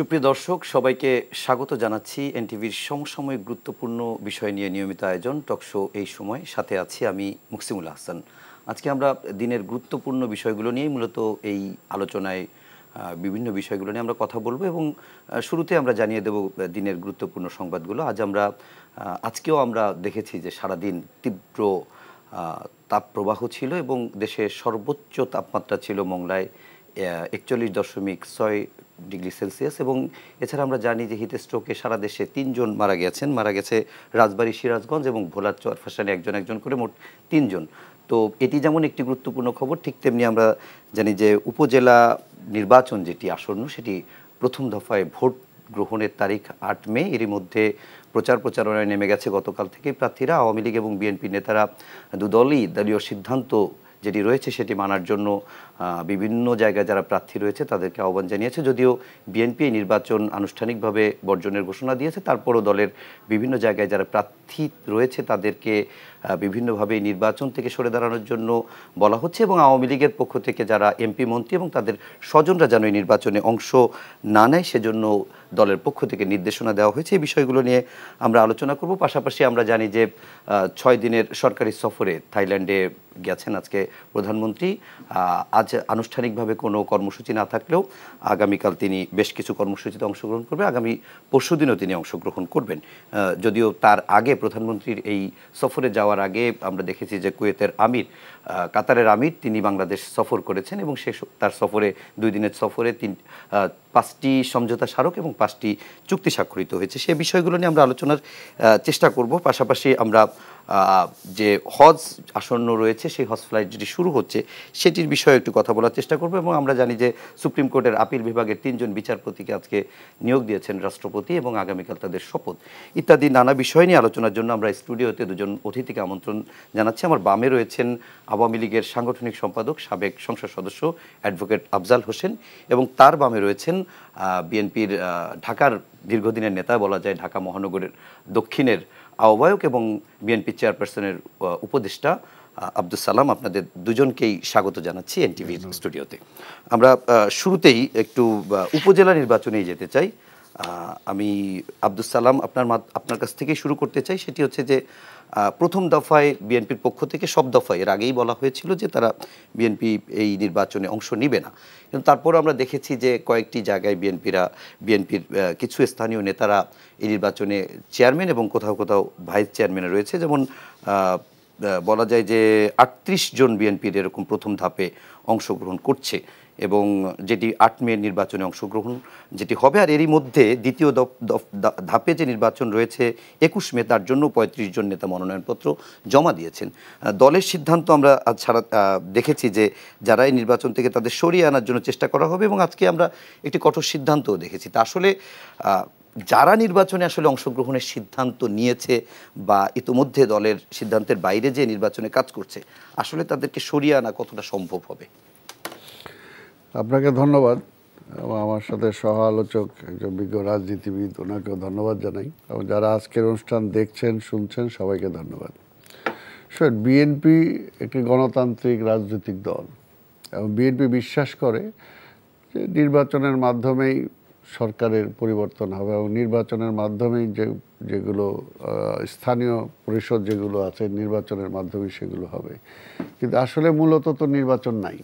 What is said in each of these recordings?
সুপ্রিয় দর্শক, সবাইকে স্বাগত জানাচ্ছি এনটিভির সমসাময়িক গুরুত্বপূর্ণ বিষয় নিয়ে নিয়মিত আয়োজন টকশো এই সময়। সাথে আছি আমি মুকসিমুল হাসান। আজকে আমরা দিনের গুরুত্বপূর্ণ বিষয়গুলো নিয়েই মূলত এই আলোচনায় বিভিন্ন বিষয়গুলো নিয়ে আমরা কথা বলবো এবং শুরুতে আমরা জানিয়ে দেব দিনের গুরুত্বপূর্ণ সংবাদগুলো। আজকেও আমরা দেখেছি যে সারাদিন তীব্র তাপপ্রবাহ ছিল এবং দেশের সর্বোচ্চ তাপমাত্রা ছিল মংলায় 41.6 ডিগ্রি সেলসিয়াস। এবং এছাড়া আমরা জানি যে হিট স্ট্রোকে সারা দেশে 3 জন মারা গেছে রাজবাড়ী, সিরাজগঞ্জ এবং ভোলার চরফ্যাশনে একজন করে মোট 3 জন। তো এটি যেমন একটি গুরুত্বপূর্ণ খবর, ঠিক তেমনি আমরা জানি যে উপজেলা নির্বাচন যেটি আসন্ন, সেটি প্রথম দফায় ভোট গ্রহণের তারিখ 8 মে। এরই মধ্যে প্রচারণায় নেমে গেছে গতকাল থেকেই প্রার্থীরা। আওয়ামী লীগ এবং বিএনপি নেতারা দুদলই দলীয় সিদ্ধান্ত যেটি রয়েছে সেটি মানার জন্য বিভিন্ন জায়গায় যারা প্রার্থী রয়েছে তাদেরকে আহ্বান জানিয়েছে। যদিও বিএনপি নির্বাচন আনুষ্ঠানিকভাবে বর্জনের ঘোষণা দিয়েছে, তারপরও দলের বিভিন্ন জায়গায় যারা প্রার্থী রয়েছে তাদেরকে বিভিন্নভাবে নির্বাচন থেকে সরে দাঁড়ানোর জন্য বলা হচ্ছে এবং আওয়ামী লীগের পক্ষ থেকে যারা এমপি মন্ত্রী এবং তাদের স্বজনরা যেন এই নির্বাচনে অংশ না নেয় সেজন্য দলের পক্ষ থেকে নির্দেশনা দেওয়া হয়েছে। এই বিষয়গুলো নিয়ে আমরা আলোচনা করব। পাশাপাশি আমরা জানি যে 6 দিনের সরকারি সফরে থাইল্যান্ডে গেছেন আজকে প্রধানমন্ত্রী। আজ আনুষ্ঠানিকভাবে কোনো কর্মসূচি না থাকলেও আগামীকাল তিনি বেশ কিছু কর্মসূচিতে অংশগ্রহণ করবে। আগামী পরশুদিনও তিনি অংশগ্রহণ করবেন। যদিও তার আগে, প্রধানমন্ত্রীর এই সফরে যাওয়ার আগে আমরা দেখেছি যে কুয়েতের আমির, কাতারের আমির, তিনি বাংলাদেশ সফর করেছেন এবং তার সফরে 2 দিনের সফরে 5টি সমঝোতা স্মারক এবং 5টি চুক্তি স্বাক্ষরিত হয়েছে। সেই বিষয়গুলো নিয়ে আমরা আলোচনার চেষ্টা করব। পাশাপাশি আমরা যে হজ আসন্ন রয়েছে, সেই হজ ফ্লাইট যেটি শুরু হচ্ছে সেটির বিষয়ে একটু কথা বলার চেষ্টা করব। এবং আমরা জানি যে সুপ্রিম কোর্টের আপিল বিভাগের 3 জন বিচারপতিকে আজকে নিয়োগ দিয়েছেন রাষ্ট্রপতি এবং আগামীকাল তাদের শপথ ইত্যাদি নানা বিষয় নিয়ে আলোচনার জন্য আমরা স্টুডিওতে 2 জন অতিথিকে আমন্ত্রণ জানাচ্ছি। আমার বামে রয়েছেন আওয়ামী লীগের সাংগঠনিক সম্পাদক, সাবেক সংসদ সদস্য অ্যাডভোকেট আফজাল হোসেন এবং তার বামে রয়েছেন বিএনপির ঢাকার দীর্ঘদিনের নেতা, বলা যায় ঢাকা মহানগরের দক্ষিণের আহ্বায়ক এবং বিএনপি চেয়ারপারসনের উপদেষ্টা আব্দুস সালাম। আপনাদের দুজনকেই স্বাগত জানাচ্ছি এনটিভির স্টুডিওতে। আমরা শুরুতেই একটু উপজেলা নির্বাচনেই যেতে চাই। আমি আব্দুস সালাম আপনার কাছ থেকেই শুরু করতে চাই। সেটি হচ্ছে যে প্রথম দফায় বিএনপির পক্ষ থেকে, সব দফায় এর আগেই বলা হয়েছিল যে তারা বিএনপি এই নির্বাচনে অংশ নিবে না, কিন্তু তারপরও আমরা দেখেছি যে কয়েকটি জায়গায় বিএনপির কিছু স্থানীয় নেতারা এই নির্বাচনে চেয়ারম্যান এবং কোথাও কোথাও ভাইস চেয়ারম্যানে রয়েছে। যেমন বলা যায় যে 38 জন বিএনপির এরকম প্রথম ধাপে অংশগ্রহণ করছে এবং যেটি 8 মে নির্বাচনে অংশগ্রহণ যেটি হবে। আর এরই মধ্যে দ্বিতীয় ধাপে যে নির্বাচন রয়েছে 21 মে, তার জন্য 35 জন নেতা মনোনয়নপত্র জমা দিয়েছেন। দলের সিদ্ধান্ত আমরা দেখেছি যে যারা এই নির্বাচন থেকে তাদের সরিয়ে আনার জন্য চেষ্টা করা হবে এবং আজকে আমরা একটি কঠোর সিদ্ধান্তও দেখেছি। তা আসলে যারা নির্বাচনে আসলে অংশগ্রহণের সিদ্ধান্ত নিয়েছে বা ইতিমধ্যে দলের সিদ্ধান্তের বাইরে যে নির্বাচনে কাজ করছে, আসলে তাদেরকে সরিয়ে আনা কতটা সম্ভব হবে? আপনাকে ধন্যবাদ। আমার সাথে সহ আলোচক একজন বিজ্ঞ রাজনীতিবিদ, ওনাকেও ধন্যবাদ জানাই এবং যারা আজকের অনুষ্ঠান দেখছেন শুনছেন সবাইকে ধন্যবাদ। বিএনপি একটি গণতান্ত্রিক রাজনৈতিক দল এবং বিএনপি বিশ্বাস করে যে নির্বাচনের মাধ্যমেই সরকারের পরিবর্তন হবে এবং নির্বাচনের মাধ্যমেই যেগুলো স্থানীয় পরিষদ যেগুলো আছে নির্বাচনের মাধ্যমেই সেগুলো হবে। কিন্তু আসলে মূলত তো নির্বাচন নাই।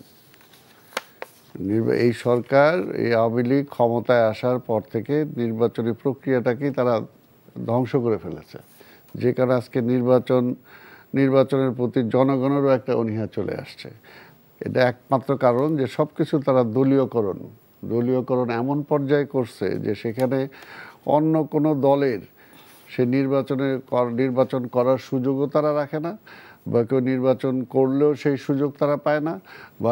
এই সরকার, এই আওয়ামী লীগ ক্ষমতায় আসার পর থেকে নির্বাচনী প্রক্রিয়াটাকেই তারা ধ্বংস করে ফেলেছে, যে কারণে আজকে নির্বাচনের প্রতি জনগণেরও একটা অনীহা চলে আসছে। এটা একমাত্র কারণ যে সব কিছু তারা দলীয়করণ এমন পর্যায়ে করছে যে সেখানে অন্য কোনো দলের সে নির্বাচন করার সুযোগও তারা রাখে না, বা কেউ নির্বাচন করলেও সেই সুযোগ তারা পায় না, বা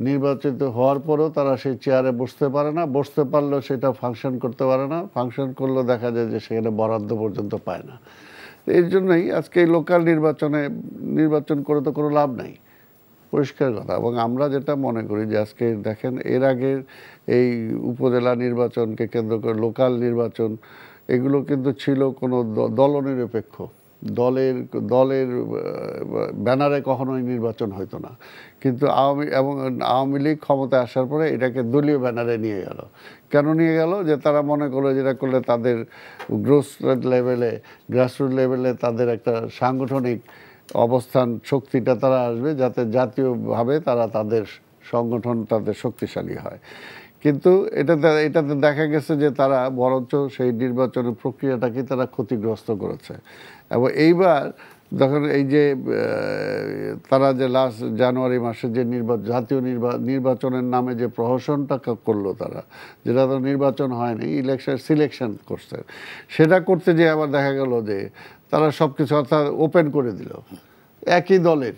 নির্বাচিত হওয়ার পরেও তারা সেই চেয়ারে বসতে পারে না, বসতে পারলেও সেটা ফাংশন করতে পারে না, ফাংশন করলেও দেখা যায় যে সেখানে বরাদ্দ পর্যন্ত পায় না। এর জন্যই আজকে এই লোকাল নির্বাচন করে তো কোনো লাভ নাই, পরিষ্কার কথা। এবং আমরা যেটা মনে করি যে আজকে দেখেন, এর আগের এই উপজেলা নির্বাচনকে কেন্দ্র করে লোকাল নির্বাচন, এগুলো কিন্তু ছিল কোনো দলনিরপেক্ষ, দলের দলের ব্যানারে কখনোই নির্বাচন হতো না, কিন্তু আওয়ামী লীগ ক্ষমতায় আসার পরে এটাকে দলীয় ব্যানারে নিয়ে গেল। কেন নিয়ে গেল? যে তারা মনে করলো যেটা করলে তাদের গ্রাসরুট লেভেলে তাদের একটা সাংগঠনিক অবস্থান শক্তিটা তারা আসবে, যাতে জাতীয়ভাবে তারা তাদের সংগঠন তাদের শক্তিশালী হয়। কিন্তু এটাতে দেখা গেছে যে তারা বরঞ্চ সেই নির্বাচনের প্রক্রিয়াটাকে তারা ক্ষতিগ্রস্ত করেছে। এবং এইবার যখন এই যে তারা যে লাস্ট জানুয়ারি মাসে যে জাতীয় নির্বাচনের নামে যে প্রহসনটা করলো তারা, যেটা তো নির্বাচন হয়নি, সিলেকশন করছে, সেটা করতে যেয়ে আবার দেখা গেল যে তারা সব কিছু অর্থাৎ ওপেন করে দিল একই দলের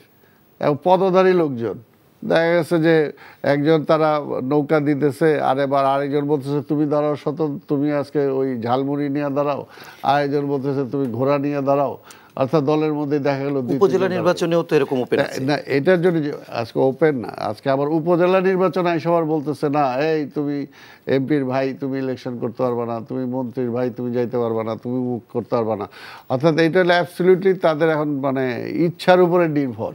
এবং পদধারী লোকজন। দেখা গেছে যে একজন তারা নৌকা দিতেছে, আর এবার আরেকজন বলতেছে তুমি দাঁড়াও তুমি আজকে ওই ঝালমুড়ি নিয়ে দাঁড়াও, আরেকজন বলতেছে তুমি ঘোড়া নিয়ে দাঁড়াও। অর্থাৎ দলের মধ্যে দেখা গেল উপজেলা নির্বাচনেও তো এরকম ওপেন না, এটার জন্য আজকে ওপেন না, আজকে আবার উপজেলা নির্বাচনে সবার বলতেছে না এই তুমি এমপির ভাই তুমি ইলেকশন করতে পারবে না, তুমি মন্ত্রীর ভাই তুমি যাইতে পারবে না, তুমি মুখ করতে পারবে না। অর্থাৎ এইটা হলো অ্যাবসলিউটলি তাদের এখন মানে ইচ্ছার উপরে নির্ভর।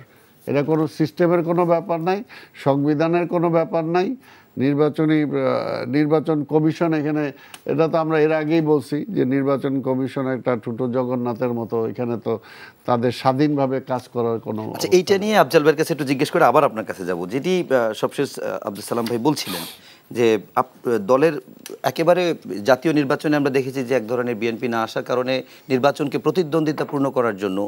এটা কোনো সিস্টেমের কোনো ব্যাপার নাই, সংবিধানের কোনো ব্যাপার নাই, নির্বাচন কমিশন এখানে, এটা তো আমরা এর আগেই বলছি যে নির্বাচন কমিশন একটা ছোটো জগন্নাথের মতো, এখানে তো তাদের স্বাধীনভাবে কাজ করার কোনো। আচ্ছা, এইটা নিয়ে আফজাল ভাইয়ের কাছে একটু জিজ্ঞেস করে আবার আপনার কাছে যাব, যেটি সবশেষ আব্দুল সালাম ভাই বলছিলেন যে দলের একেবারে জাতীয় নির্বাচনে আমরা দেখেছি যে এক ধরনের বিএনপি না আসার কারণে নির্বাচনকে প্রতিদ্বন্দ্বিতাপূর্ণ করার জন্য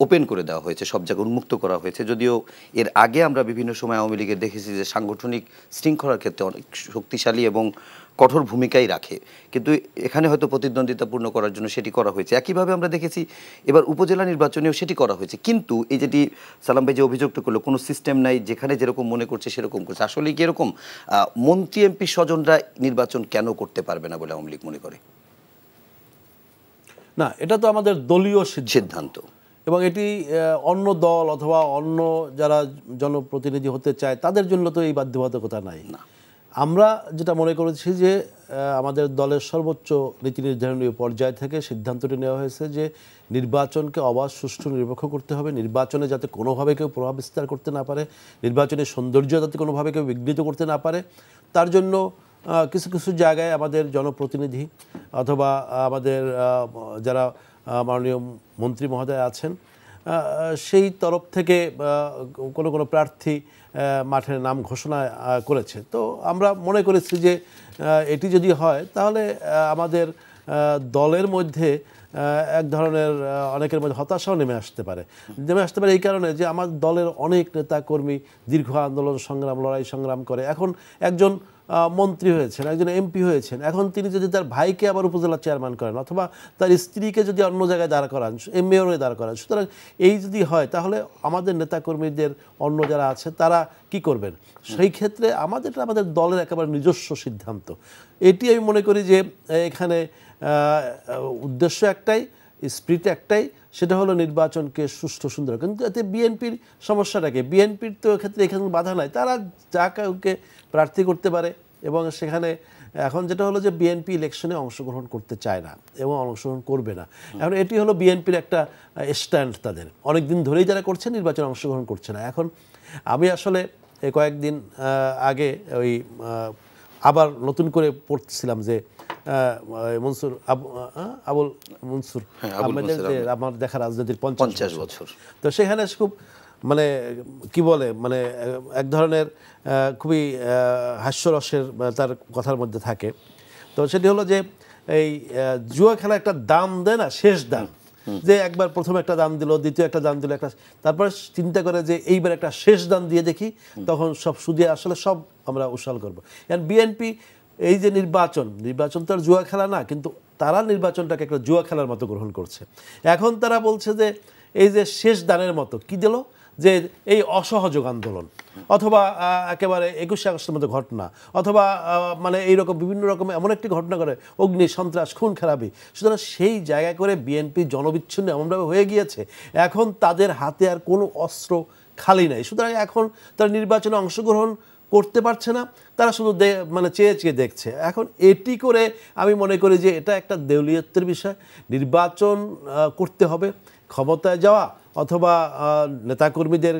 ওপেন করে দেওয়া হয়েছে, সব জায়গায় উন্মুক্ত করা হয়েছে। যদিও এর আগে আমরা বিভিন্ন সময় আওয়ামী লীগের দেখেছি যে সাংগঠনিক শৃঙ্খলার ক্ষেত্রে অনেক শক্তিশালী এবং কঠোর ভূমিকাই রাখে, কিন্তু এখানে হয়তো প্রতিদ্বন্দ্বিতাপূর্ণ করার জন্য সেটি করা হয়েছে। একইভাবে আমরা দেখেছি এবার উপজেলা নির্বাচনেও সেটি করা হয়েছে, কিন্তু এই যেটি সালাম ভাই যে অভিযোগটা করলো কোনো সিস্টেম নাই, যেখানে যেরকম মনে করছে সেরকম করছে, আসলে কি এরকম? মন্ত্রী এমপি স্বজনরা নির্বাচন কেন করতে পারবে না বলে আওয়ামী লীগ মনে করে? না, এটা তো আমাদের দলীয় সিদ্ধান্ত, এবং এটি অন্য দল অথবা অন্য যারা জনপ্রতিনিধি হতে চায় তাদের জন্য তো এই বাধ্যবাধকতা নাই। না, আমরা যেটা মনে করেছি যে আমাদের দলের সর্বোচ্চ নীতি নির্ধারণীয় পর্যায় থেকে সিদ্ধান্তটি নেওয়া হয়েছে যে নির্বাচনকে অবাধ, সুষ্ঠু, নিরপেক্ষ করতে হবে। নির্বাচনে যাতে কোনোভাবে কেউ প্রভাব বিস্তার করতে না পারে, নির্বাচনের সৌন্দর্য যাতে কোনোভাবে কেউ বিঘ্নিত করতে না পারে, তার জন্য কিছু কিছু জায়গায় আমাদের জনপ্রতিনিধি অথবা আমাদের যারা মাননীয় মন্ত্রী মহোদয় আছেন সেই তরফ থেকে কোনো প্রার্থী মাঠের নাম ঘোষণা করেছে। তো আমরা মনে করেছি যে এটি যদি হয় তাহলে আমাদের দলের মধ্যে এক ধরনের অনেকের মধ্যে হতাশাও নেমে আসতে পারে এই কারণে যে আমার দলের অনেক নেতা কর্মী দীর্ঘ আন্দোলন সংগ্রাম, লড়াই সংগ্রাম করে এখন একজন মন্ত্রী হয়েছেন, একজন এমপি হয়েছেন, এখন তিনি যদি তার ভাইকে আবার উপজেলা চেয়ারম্যান করেন অথবা তার স্ত্রীকে যদি অন্য জায়গায় দাঁড় করান, মেয়রে দাঁড় করান, সুতরাং এই যদি হয় তাহলে আমাদের নেতাকর্মীদের অন্য যারা আছে তারা কি করবেন? সেই ক্ষেত্রে আমাদের দলের একেবারে নিজস্ব সিদ্ধান্ত। এটি আমি মনে করি যে এখানে উদ্দেশ্য একটাই, স্পিরিট একটাই, সেটা হলো নির্বাচনকে সুষ্ঠু সুন্দর। কিন্তু এতে বিএনপির সমস্যাটাকে, বিএনপির তো এক্ষেত্রে এখানে বাধা নাই, তারা যা কাউকে প্রার্থী করতে পারে এবং সেখানে এখন যেটা হলো যে বিএনপি ইলেকশনে অংশগ্রহণ করতে চায় না এবং অংশগ্রহণ করবে না। এখন এটি হলো বিএনপির একটা স্ট্যান্ড, তাদের অনেক দিন ধরেই যারা করছে নির্বাচনে অংশগ্রহণ করছে না। এখন আমি আসলে কয়েকদিন আগে ওই আবার নতুন করে পড়তেছিলাম যে আবুল মনসুর আহমেদের যে আমার দেখা রাজনীতির 50 বছর, তো সেখানে খুব মানে কি বলে মানে এক ধরনের খুবই হাস্যরসের তার কথার মধ্যে থাকে। তো সেটি হলো যে এই জুয়া খেলা একটা দাম দেয় না, শেষ দাম, যে একবার প্রথম একটা দাম দিল, দ্বিতীয় একটা দাম দিল, একটা তারপরে চিন্তা করে যে এইবার একটা শেষ দাম দিয়ে দেখি, তখন সব সুদে আসলে সব আমরা উসাল করবো। কারণ বিএনপি এই যে নির্বাচন তো আর জুয়া খেলা না, কিন্তু তারা নির্বাচনটাকে একটা জুয়া খেলার মতো গ্রহণ করছে। এখন তারা বলছে যে এই যে শেষ দানের মতো কি দিল, যে এই অসহযোগ আন্দোলন অথবা একেবারে 21শে আগস্টের মতো ঘটনা অথবা মানে এইরকম বিভিন্ন রকম এমন একটি ঘটনা করে অগ্নি, সন্ত্রাস, খুন খারাপি। সুতরাং সেই জায়গায় করে বিএনপি জনবিচ্ছিন্ন এমনভাবে হয়ে গিয়েছে, এখন তাদের হাতে আর কোনো অস্ত্র খালি নাই। সুতরাং এখন তারা নির্বাচনে অংশগ্রহণ করতে পারছে না, তারা শুধু মানে চেয়ে চেয়ে দেখছে। এখন এটি করে আমি মনে করি যে এটা একটা দেউলিয়ত্বের বিষয়। নির্বাচন করতে হবে, ক্ষমতায় যাওয়া অথবা নেতাকর্মীদের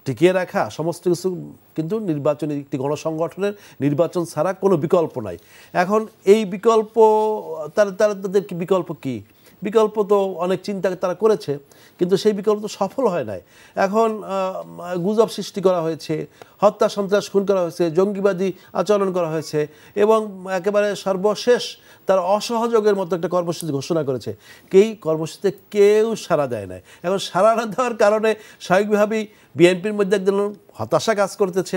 টিকিয়ে রাখা সমস্ত কিছু, কিন্তু নির্বাচনী একটি গণসংগঠনের নির্বাচন ছাড়া কোনো বিকল্প নাই। এখন এই বিকল্প তাদের কি বিকল্প কি? বিকল্প তো অনেক চিন্তা তারা করেছে, কিন্তু সেই বিকল্প তো সফল হয় নাই। এখন গুজব সৃষ্টি করা হয়েছে, হত্যা সন্ত্রাস খুন করা হয়েছে, জঙ্গিবাদী আচরণ করা হয়েছে, এবং একেবারে সর্বশেষ তার অসহযোগের মতো একটা কর্মসূচি ঘোষণা করেছে। কর্মসূচিতে কেউ সাড়া দেয় নাই। এখন সাড়া না দেওয়ার কারণে স্বাভাবিকভাবেই বিএনপির মধ্যে একজন হতাশা কাজ করতেছে।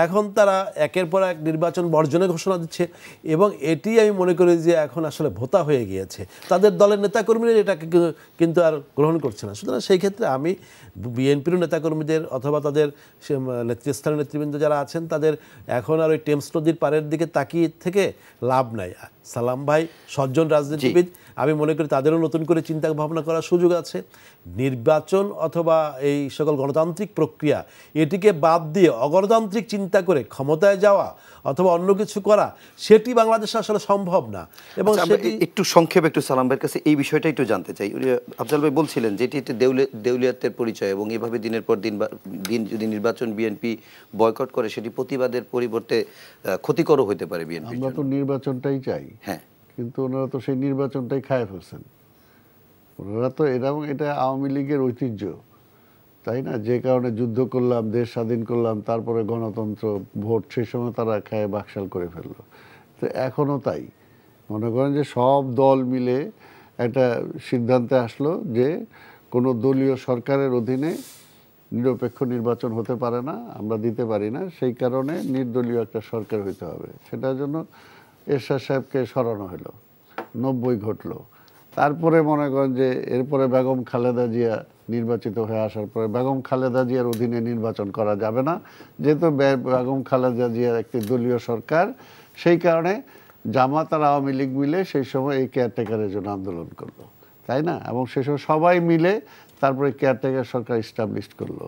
এখন তারা একের পর এক নির্বাচন বর্জনের ঘোষণা দিচ্ছে, এবং এটি আমি মনে করি যে এখন আসলে ভোতা হয়ে গিয়েছে। তাদের দলের নেতাকর্মীরা এটাকে কিন্তু আর গ্রহণ করছে না। সুতরাং সেই ক্ষেত্রে আমি বিএনপির নেতাকর্মীদের অথবা তাদের নেতৃস্থানীয় নেতৃবৃন্দ যারা আছেন, তাদের এখন আর ওই টেমস নদীর পাড়ের দিকে তাকিয়ে থেকে লাভ নাই। সালাম ভাই সজ্জন রাজনীতিবিদ, আমি মনে করি তাদেরও নতুন করে চিন্তা ভাবনা করার সুযোগ আছে। নির্বাচন অথবা এই সকল গণতান্ত্রিক প্রক্রিয়া, এটিকে বাদ দিয়ে অগণতান্ত্রিক চিন্তা করে ক্ষমতায় যাওয়া অথবা অন্য কিছু করা, সেটি বাংলাদেশে আসলে সম্ভব না। এবং একটু সংক্ষেপে একটু সালাম ভাইয়ের কাছে এই বিষয়টা একটু জানতে চাই। আফজাল ভাই বলছিলেন যে এটি দেউলিয়াতের পরিচয়, এবং এভাবে দিনের পর দিন যদি নির্বাচন বিএনপি বয়কট করে, সেটি প্রতিবাদের পরিবর্তে ক্ষতিকরও হতে পারে বিএনপি। আমরা তো নির্বাচনটাই চাই, হ্যাঁ, কিন্তু ওনারা তো সেই নির্বাচনটাই খায় ফেলছেন। ওনারা তো এটা আওয়ামী লীগের ঐতিহ্য, তাই না? যে কারণে যুদ্ধ করলাম, দেশ স্বাধীন করলাম, তারপরে গণতন্ত্র, ভোট, সেই সময় তারা খায় বাকশাল করে ফেললো। তো এখনও তাই। মনে করেন যে সব দল মিলে একটা সিদ্ধান্তে আসলো যে কোনো দলীয় সরকারের অধীনে নিরপেক্ষ নির্বাচন হতে পারে না, আমরা দিতে পারি না, সেই কারণে নির্দলীয় একটা সরকার হইতে হবে। সেটার জন্য এরশাদ সাহেবকে সরানো হলো, 90 ঘটলো। তারপরে মনে করেন যে এরপরে বেগম খালেদা জিয়া নির্বাচিত হয়ে আসার পরে বেগম খালেদা জিয়ার অধীনে নির্বাচন করা যাবে না, যেহেতু বেগম খালেদা জিয়ার একটি দলীয় সরকার, সেই কারণে জামাত আর আওয়ামী লীগ মিলে সেই সময় এই কেয়ারটেকারের জন্য আন্দোলন করলো, তাই না? এবং সেই সময় সবাই মিলে তারপরে কেয়ারটেকার সরকার এস্টাবলিশ করলো।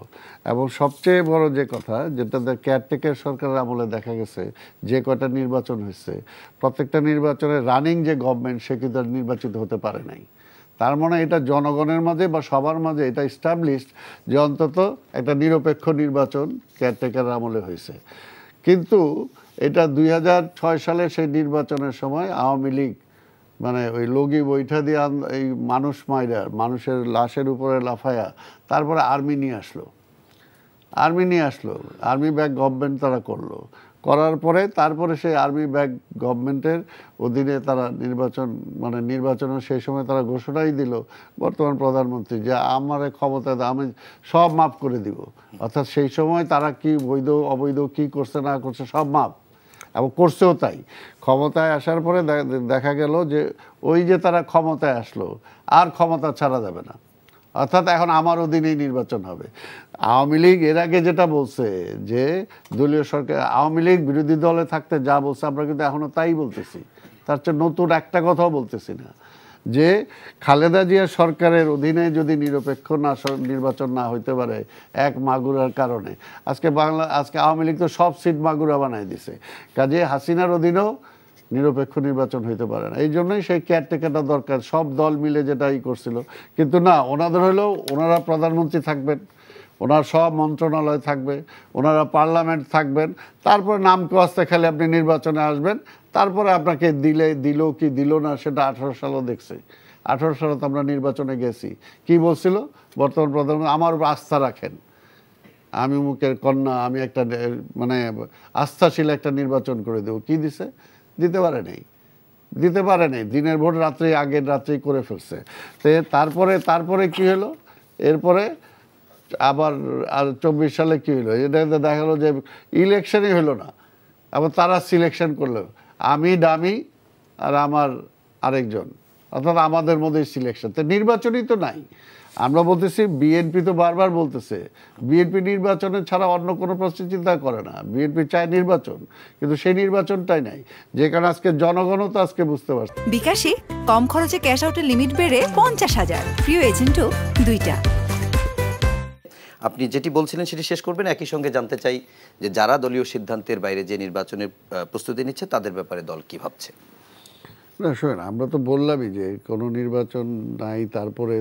এবং সবচেয়ে বড় যে কথা, যেটা কেয়ারটেকার সরকারের আমলে দেখা গেছে, যে কটা নির্বাচন হয়েছে, প্রত্যেকটা নির্বাচনে রানিং যে গভর্নমেন্ট, সে কিন্তু নির্বাচিত হতে পারে নাই। তার মানে এটা জনগণের মাঝে বা সবার মাঝে এটা এস্টাবলিশড যে অন্তত একটা নিরপেক্ষ নির্বাচন কেয়ারটেকারের আমলে হয়েছে। কিন্তু এটা 2006 সালে সেই নির্বাচনের সময় আওয়ামী লীগ মানে ওই লগি বৈঠা দিয়ে এই মানুষের লাশের উপরে লাফায়া তারপরে আর্মি নিয়ে আসলো, আর্মি ব্যাক গভর্নমেন্ট তারা করলো। করার পরে তারপরে সেই আর্মি ব্যাক গভর্নমেন্টের অধীনে তারা নির্বাচনের সেই সময় তারা ঘোষণাই দিল বর্তমান প্রধানমন্ত্রী যে আমার ক্ষমতা আমি সব মাফ করে দিব। অর্থাৎ সেই সময় তারা কি বৈধ অবৈধ কি করছে না করছে সব মাফ, এবং করছেও তাই। ক্ষমতায় আসার পরে দেখা গেল যে ওই যে তারা ক্ষমতায় আসলো, আর ক্ষমতা ছাড়া যাবে না, অর্থাৎ এখন আমার অধীনেই নির্বাচন হবে। আওয়ামী লীগ এর আগে যেটা বলছে যে দলীয় সরকার, আওয়ামী লীগ বিরোধী দলে থাকতে যা বলছে আমরা কিন্তু এখনও তাই বলতেছি, তার চেয়ে নতুন একটা কথাও বলতেছি না, যে খালেদা জিয়া সরকারের অধীনে যদি নিরপেক্ষ নির্বাচন না হইতে পারে এক মাগুরার কারণে, আজকে আওয়ামী লীগ তো সব সিট মাগুরা বানাই দিছে, কাজে হাসিনার অধীনেও নিরপেক্ষ নির্বাচন হইতে পারে না। এই জন্যই সেই কেয়ারটেকারটা দরকার, সব দল মিলে যেটাই করছিল। কিন্তু না, ওনাদের হলেও ওনারা প্রধানমন্ত্রী থাকবেন, ওনার সব মন্ত্রণালয় থাকবে, ওনারা পার্লামেন্ট থাকবেন, তারপরে নামকে আস্তে খালি আপনি নির্বাচনে আসবেন, তারপরে আপনাকে দিল কি দিল না সেটা 18 সালও দেখছে। 18 সালে তো আমরা নির্বাচনে গেছি, কি বলছিল বর্তমান প্রধানমন্ত্রী, আমার উপর আস্থা রাখেন, আমি মুখের কন্যা, আমি একটা আস্থাশীল একটা নির্বাচন করে দেবো। কি দিতে পারে নাই, দিনের ভোট আগের রাত্রেই করে ফেলছে। তারপরে কি হলো, এরপরে আবার আর 24 সালে কি হলো, এটা দেখা গেলো যে ইলেকশনই হলো না, আবার তারা সিলেকশন করলো আমি ডামি আর আমার আরেকজন, অর্থাৎ আমাদের মধ্যেই সিলেকশন। তো নির্বাচনই তো নাই। আমরা বলতেছি, বিএনপি তো বারবার বলতেছে বিএনপি নির্বাচনের ছাড়া অন্য কোনো প্রশ্ন চিন্তা করে না, বিএনপি চায় নির্বাচন, কিন্তু সেই নির্বাচনটাই নাই, যে কারণে আজকে জনগণও তো আজকে বুঝতে পারছে। বিকাশে কম খরচে ক্যাশ আউটের লিমিট বেড়ে 50,000, প্রিয় এজেন্টও 2টা। আপনি যেটি বলছিলেন সেটি শেষ করবেন, একই সঙ্গে জানতে চাই যে যারা দলীয় সিদ্ধান্তের বাইরে যে নির্বাচনের প্রস্তুতি নিচ্ছে তাদের ব্যাপারে দল কি ভাবছে। না শোনেন, আমরা তো বললামই যে কোনো নির্বাচন নাই, তারপরে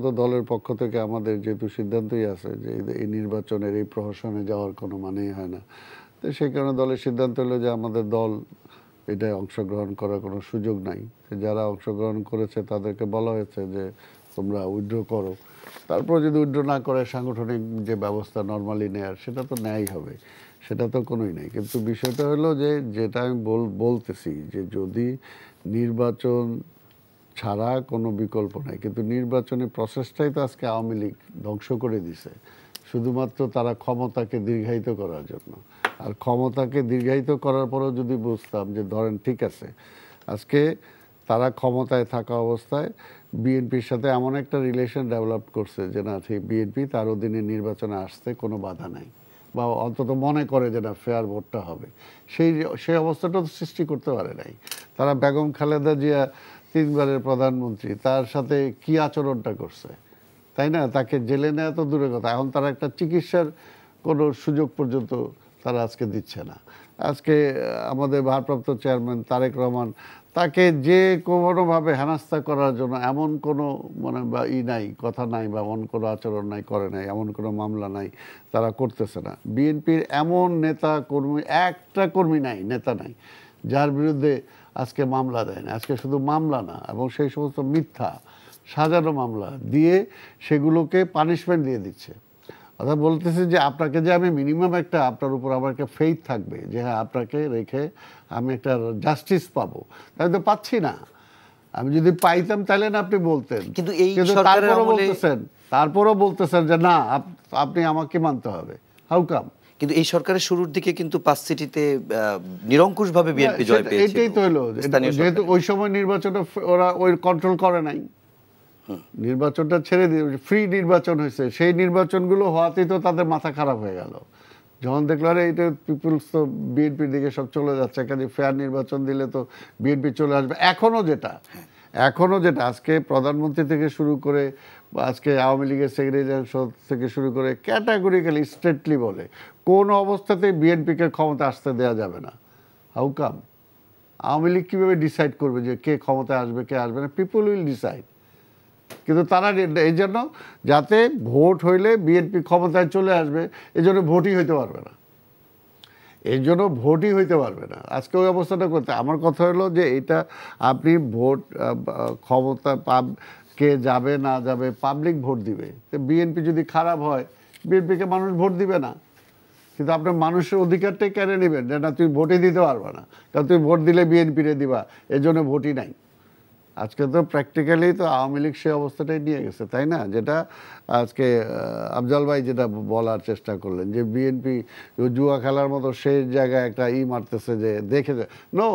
তো দলের পক্ষ থেকে আমাদের যেহেতু সিদ্ধান্তই আছে যে এই নির্বাচনের এই প্রহসনে যাওয়ার কোনো মানেই হয় না, তো সেই কারণে দলের সিদ্ধান্ত হলো যে আমাদের দল এটায় অংশগ্রহণ করার কোনো সুযোগ নাই। যারা অংশগ্রহণ করেছে তাদেরকে বলা হয়েছে যে তোমরা উইথড্র করো, তারপর যদি উইথড্র না করে সাংগঠনিক যে ব্যবস্থা নর্মালি নেয়ার সেটা তো নেয়াই হবে, সেটা তো কোনোই নেই। কিন্তু বিষয়টা হলো যে যেটা আমি বলতেছি যে যদি নির্বাচন ছাড়া কোনো বিকল্প নাই, কিন্তু নির্বাচনের প্রসেসটাই তো আজকে আওয়ামী লীগ ধ্বংস করে দিছে শুধুমাত্র তারা ক্ষমতাকে দীর্ঘায়িত করার জন্য। আর ক্ষমতাকে দীর্ঘায়িত করার পরেও যদি বুঝতাম যে ধরেন ঠিক আছে আজকে তারা ক্ষমতায় থাকা অবস্থায় বিএনপির সাথে এমন একটা রিলেশন ডেভেলপ করছে যে না ঠিক বিএনপি তার অধীনে নির্বাচনে আসতে কোনো বাধা নাই, বা অন্তত মনে করে যে না ফেয়ার ভোটটা হবে, সেই অবস্থাটা তো সৃষ্টি করতে পারে নাই। তারা বেগম খালেদা জিয়া 3 বারের প্রধানমন্ত্রী, তার সাথে কি আচরণটা করছে, তাই না? তাকে জেলে নেওয়া তো দূরের কথা, এখন তারা একটা চিকিৎসার কোনো সুযোগ পর্যন্ত তারা আজকে দিচ্ছে না। আজকে আমাদের ভারপ্রাপ্ত চেয়ারম্যান তারেক রহমান, তাকে যে কোনোভাবে হেনস্থা করার জন্য এমন কোনো মানে বা নাই, কথা নাই, বা এমন কোনো আচরণ নাই, করে নাই, এমন কোনো মামলা নাই, তারা করতেছে না। বিএনপির এমন নেতা কর্মী, একটা কর্মী নাই, নেতা নাই যার বিরুদ্ধে আজকে মামলা দেয় না। আজকে শুধু মামলা না, এবং সেই সমস্ত মিথ্যা সাজানো মামলা দিয়ে সেগুলোকে পানিশমেন্ট দিয়ে দিচ্ছে। অর্থাৎ বলতেছে যে আপনাকে যে আমি মিনিমাম একটা আপনার উপর আমার একটা ফেইথ থাকবে যে হ্যাঁ আপনাকে রেখে আমি একটা জাস্টিস পাবো, তাই তো পাচ্ছি না। আমি যদি পাইতাম তাহলে না আপনি বলতেন, কিন্তু এই সরকারের আমলে তারপরও বলতেছেন যে না আপনি আমাকে মানতে হবে। How come? কিন্তু এই সরকারের শুরুর দিকে কিন্তু 5 সিটিতে নিরঙ্কুশভাবে বিএনপি জয় পেয়েছিল। এটাই তো হলো, যেহেতু ওই সময় নির্বাচনটা ওরা ওই কন্ট্রোল করে নাই, নির্বাচনটা ছেড়ে দিয়ে ফ্রি নির্বাচন হয়েছে, সেই নির্বাচনগুলো হওয়াতেই তো তাদের মাথা খারাপ হয়ে গেল। যখন দেখলো আরে এটা পিপুলস তো বিএনপির দিকে সব চলে যাচ্ছে, কাজে ফেয়ার নির্বাচন দিলে তো বিএনপি চলে আসবে। এখনো যেটা আজকে প্রধানমন্ত্রী থেকে শুরু করে আজকে আওয়ামী লীগের সেক্রেটারি জেনারেল থেকে শুরু করে ক্যাটাগরিক্যালি স্ট্রেটলি বলে কোন অবস্থাতেই বিএনপিকে ক্ষমতা আসতে দেওয়া যাবে না। How come? আওয়ামী লীগ কীভাবে ডিসাইড করবে যে কে ক্ষমতায় আসবে কে আসবে না? পিপুল উইল ডিসাইড। কিন্তু তারা এই জন্য যাতে ভোট হইলে বিএনপি ক্ষমতায় চলে আসবে, এই জন্য ভোটই হইতে পারবে না। আজকে ওই অবস্থাটা করতে আমার কথা হলো যে এটা আপনি ভোট ক্ষমতা কে যাবে না যাবে পাবলিক ভোট দিবে। তো বিএনপি যদি খারাপ হয় বিএনপিকে মানুষ ভোট দিবে না, কিন্তু আপনার মানুষের অধিকারটাই কেড়ে নেবেন যে না তুই ভোটই দিতে পারবে না, কারণ তুই ভোট দিলে বিএনপিরে দিবা, এই জন্য ভোটই নাই। আজকে তো প্র্যাকটিক্যালি তো আওয়ামী লীগ সেই অবস্থাটাই নিয়ে গেছে, তাই না? যেটা আজকে আফজাল ভাই যেটা বলার চেষ্টা করলেন যে বিএনপি জুয়া খেলার মতো সেই জায়গায় একটা মারতেছে যে দেখে নো,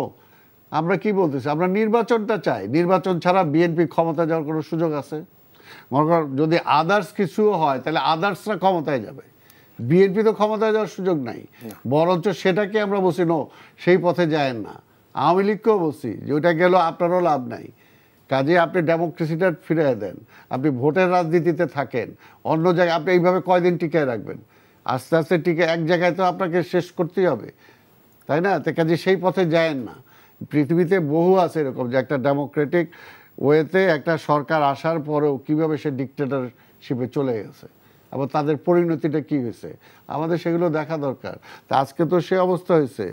আমরা কি বলতেছি, আমরা নির্বাচনটা চাই। নির্বাচন ছাড়া বিএনপি ক্ষমতা যাওয়ার কোনো সুযোগ আছে? মনে কর যদি আদার্স কিছু হয় তাহলে আদার্সরা ক্ষমতায় যাবে, বিএনপি তো ক্ষমতায় যাওয়ার সুযোগ নাই। বরঞ্চ সেটাকে আমরা বলছি নো, সেই পথে যায় না। আওয়ামী লীগকেও বলছি যে ওইটা গেল আপনারও লাভ নাই, কাজে আপনি ডেমোক্রেসিটা ফিরিয়ে দেন, আপনি ভোটের রাজনীতিতে থাকেন, অন্য জায়গায় আপনি এইভাবে কয়দিন টিকায় রাখবেন? আস্তে আস্তে টিকে এক জায়গায় তো আপনাকে শেষ করতেই হবে, তাই না? তো কাজে সেই পথে যায়েন না। পৃথিবীতে বহু আছে এরকম যে একটা ডেমোক্রেটিক ওয়েতে একটা সরকার আসার পরেও কীভাবে সে ডিক্টেটরশিপে চলে গেছে, আবার তাদের পরিণতিটা কি হয়েছে, আমাদের সেগুলো দেখা দরকার। তা আজকে তো সে অবস্থা হয়েছে।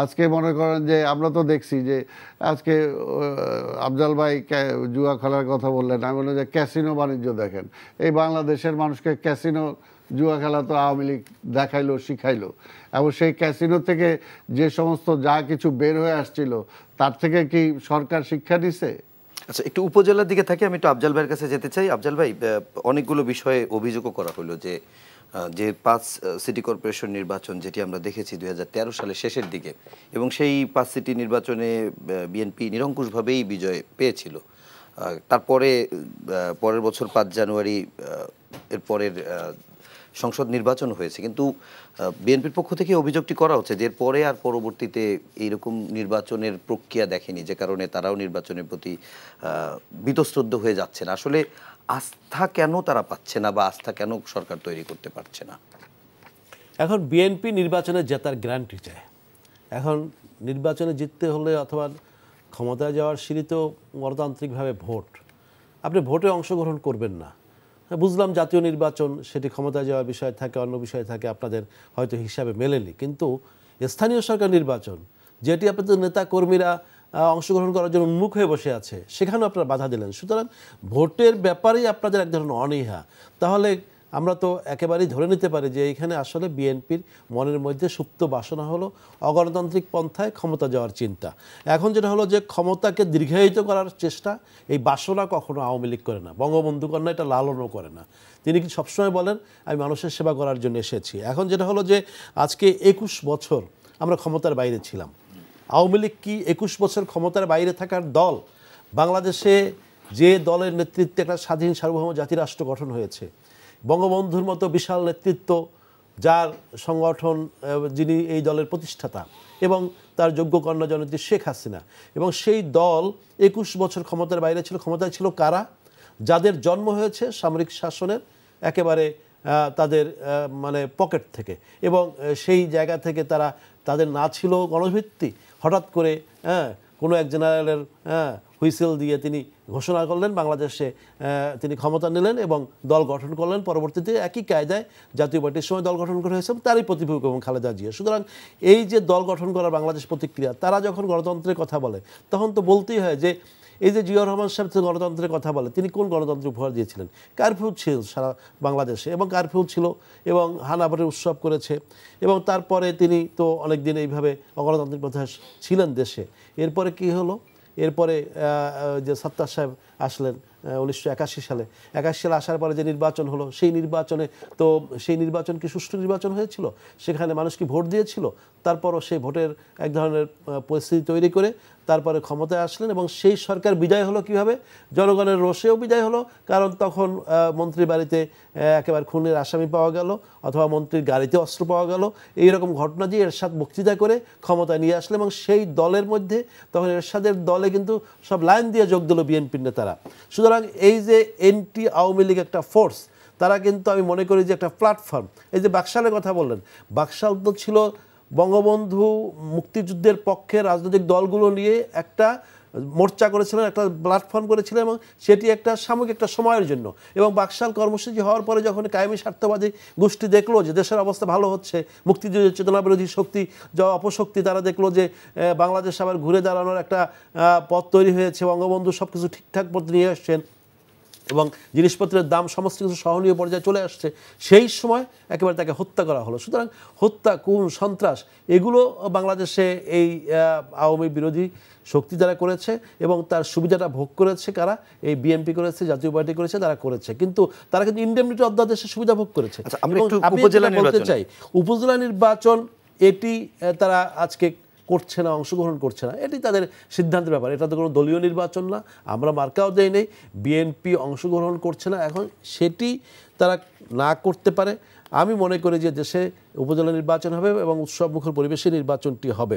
আজকে মনে করেন যে আমরা তো দেখছি যে আজকে আফজাল ভাই জুয়া খেলার কথা বললেন, আমি বললাম যে ক্যাসিনো বাণিজ্য দেখেন, এই বাংলাদেশের মানুষকে ক্যাসিনো জুয়া খেলা তো আওয়ামী লীগ দেখাইলো, শিখাইলো, এবং সেই ক্যাসিনো থেকে যে সমস্ত যা কিছু বের হয়ে আসছিল তার থেকে কি সরকার শিক্ষা দিছে? আচ্ছা, একটু উপজেলার দিকে থাকি, আমি একটু আফজাল ভাইয়ের কাছে যেতে চাই। আফজাল ভাই, অনেকগুলো বিষয়ে অভিযোগও করা হলো যে 5 সিটি কর্পোরেশন নির্বাচন যেটি আমরা দেখেছি 2013 সালের শেষের দিকে, এবং সেই 5 সিটি নির্বাচনে বিএনপি নিরঙ্কুশভাবেই বিজয় পেয়েছিল। তারপরে পরের বছর 5 জানুয়ারি এর পরের সংসদ নির্বাচন হয়েছে, কিন্তু বিএনপির পক্ষ থেকে অভিযোগটি করা হচ্ছে যে পরে আর পরবর্তীতে এইরকম নির্বাচনের প্রক্রিয়া দেখেনি, যে কারণে তারাও নির্বাচনের প্রতি বীতশ্রদ্ধ হয়ে যাচ্ছে না। আসলে আস্থা কেন তারা পাচ্ছে না, বা আস্থা কেন সরকার তৈরি করতে পারছে না? এখন বিএনপি নির্বাচনে জেতার গ্যারান্টি চায়। এখন নির্বাচনে জিততে হলে অথবা ক্ষমতায় যাওয়ার সিঁড়ি তো গণতান্ত্রিকভাবে ভোট। আপনি ভোটে অংশগ্রহণ করবেন না, বুঝলাম জাতীয় নির্বাচন সেটি ক্ষমতায় যাওয়ার বিষয় থাকে, অন্য বিষয় থাকে, আপনাদের হয়তো হিসাবে মেলেনি, কিন্তু স্থানীয় সরকার নির্বাচন যেটি আপনাদের নেতা কর্মীরা অংশগ্রহণ করার জন্য উন্মুখ হয়ে বসে আছে, সেখানেও আপনারা বাধা দিলেন। সুতরাং ভোটের ব্যাপারেই আপনাদের এক ধরনের অনীহা। তাহলে আমরা তো একেবারেই ধরে নিতে পারি যে এইখানে আসলে বিএনপির মনের মধ্যে সুপ্ত বাসনা হলো অগণতান্ত্রিক পন্থায় ক্ষমতা যাওয়ার চিন্তা। এখন যেটা হলো যে ক্ষমতাকে দীর্ঘায়িত করার চেষ্টা, এই বাসনা কখনো আওয়ামী লীগ করে না, বঙ্গবন্ধু কন্যা এটা লালনও করে না। তিনি কি সবসময় বলেন আমি মানুষের সেবা করার জন্য এসেছি। এখন যেটা হলো যে আজকে 21 বছর আমরা ক্ষমতার বাইরে ছিলাম। আওয়ামী লীগ কি 21 বছর ক্ষমতার বাইরে থাকার দল? বাংলাদেশে যে দলের নেতৃত্বে একটা স্বাধীন সার্বভৌম জাতিরাষ্ট্র গঠন হয়েছে, বঙ্গবন্ধুর মতো বিশাল নেতৃত্ব যার সংগঠন, যিনি এই দলের প্রতিষ্ঠাতা, এবং তার যোগ্য কন্যা জননেত্রী শেখ হাসিনা, এবং সেই দল 21 বছর ক্ষমতার বাইরে ছিল। ক্ষমতায় ছিল কারা? যাদের জন্ম হয়েছে সামরিক শাসনের একেবারে তাদের মানে পকেট থেকে, এবং সেই জায়গা থেকে তারা, তাদের না ছিল গণভিত্তি। হঠাৎ করে কোনো এক জেনারেলের হুইসেল দিয়ে তিনি ঘোষণা করলেন, বাংলাদেশে তিনি ক্ষমতা নিলেন এবং দল গঠন করলেন। পরবর্তীতে একই কায়দায় জাতীয় পার্টির সময় দল গঠন করা হয়েছে, তারই প্রতিপক্ষ এবং খালেদা জিয়া। সুতরাং এই যে দল গঠন করার বাংলাদেশ প্রতিক্রিয়া, তারা যখন গণতন্ত্রের কথা বলে তখন তো বলতেই হয় যে এই যে জিয়াউর রহমান সাহেব গণতন্ত্রের কথা বলে, তিনি কোন গণতন্ত্র উপহার দিয়েছিলেন? কারফিউ ছিল সারা বাংলাদেশে, এবং কারফিউ ছিল এবং হানাবাটের উৎসব করেছে, এবং তারপরে তিনি তো অনেক দিন এইভাবে অগণতান্ত্রিক প্রথায় ছিলেন দেশে। এরপরে কি হলো? এরপরে যে সত্তার সাহেব আসলেন 1981 সালে। 81 সালে আসার পরে যে নির্বাচন হলো, সেই নির্বাচনে তো সেই নির্বাচন কি সুষ্ঠু নির্বাচন হয়েছিল? সেখানে মানুষ কি ভোট দিয়েছিল? তারপরও সেই ভোটের এক ধরনের পরিস্থিতি তৈরি করে তারপরে ক্ষমতায় আসলেন, এবং সেই সরকার বিদায় হলো কিভাবে? জনগণের রোষেও বিদায় হলো, কারণ তখন মন্ত্রীর বাড়িতে একেবারে খুনের আসামি পাওয়া গেল, অথবা মন্ত্রীর গাড়িতে অস্ত্র পাওয়া গেল। এইরকম ঘটনা দিয়ে এরশাদ বক্তৃতা করে ক্ষমতায় নিয়ে আসলে, এবং সেই দলের মধ্যে তখন এরশাদের দলে কিন্তু সব লাইন দিয়ে যোগ দিল বিএনপির নেতারা। সুতরাং এই যে এন্টি আওয়ামী লীগ একটা ফোর্স, তারা কিন্তু আমি মনে করি যে একটা প্ল্যাটফর্ম। এই যে বাকশালের কথা বললেন, বাকশাল তো ছিল বঙ্গবন্ধু মুক্তিযুদ্ধের পক্ষে রাজনৈতিক দলগুলো নিয়ে একটা মোর্চা করেছিলেন, একটা প্ল্যাটফর্ম করেছিলেন, এবং সেটি একটা সাময়িক একটা সময়ের জন্য। এবং বাকশাল কর্মসূচি হওয়ার পরে যখন কায়েমি স্বার্থবাদী গোষ্ঠী দেখলো যে দেশের অবস্থা ভালো হচ্ছে, মুক্তিযুদ্ধের চেতনা বিরোধী শক্তি যা অপশক্তি, তারা দেখলো যে বাংলাদেশ আবার ঘুরে দাঁড়ানোর একটা পথ তৈরি হয়েছে, বঙ্গবন্ধু সব কিছু ঠিকঠাক পথে নিয়ে আসছেন এবং জিনিসপত্রের দাম সমস্ত কিছু সহনীয় পর্যায়ে চলে আসছে, সেই সময় একেবারে তাকে হত্যা করা হলো। সুতরাং হত্যা, খুন, সন্ত্রাস এগুলো বাংলাদেশে এই আওয়ামী বিরোধী শক্তি দ্বারা করেছে, এবং তার সুবিধাটা ভোগ করেছে কারা? এই বিএনপি করেছে, জাতীয় পার্টি করেছে, তারা করেছে। কিন্তু তারা কিন্তু ইনডেমনিটি অধ্যাদেশের সুবিধা ভোগ করেছে। বলতে চাই উপজেলা নির্বাচন এটি তারা আজকে করছে না, অংশগ্রহণ করছে না, এটি তাদের সিদ্ধান্তের ব্যাপার। এটা তো কোনো দলীয় নির্বাচন না, আমরা মার্কাও দেই নেই, বিএনপি অংশগ্রহণ করছে না। এখন সেটি তারা না করতে পারে। আমি মনে করি যে দেশে উপজেলা নির্বাচন হবে এবং উৎসবমুখর পরিবেশে নির্বাচনটি হবে।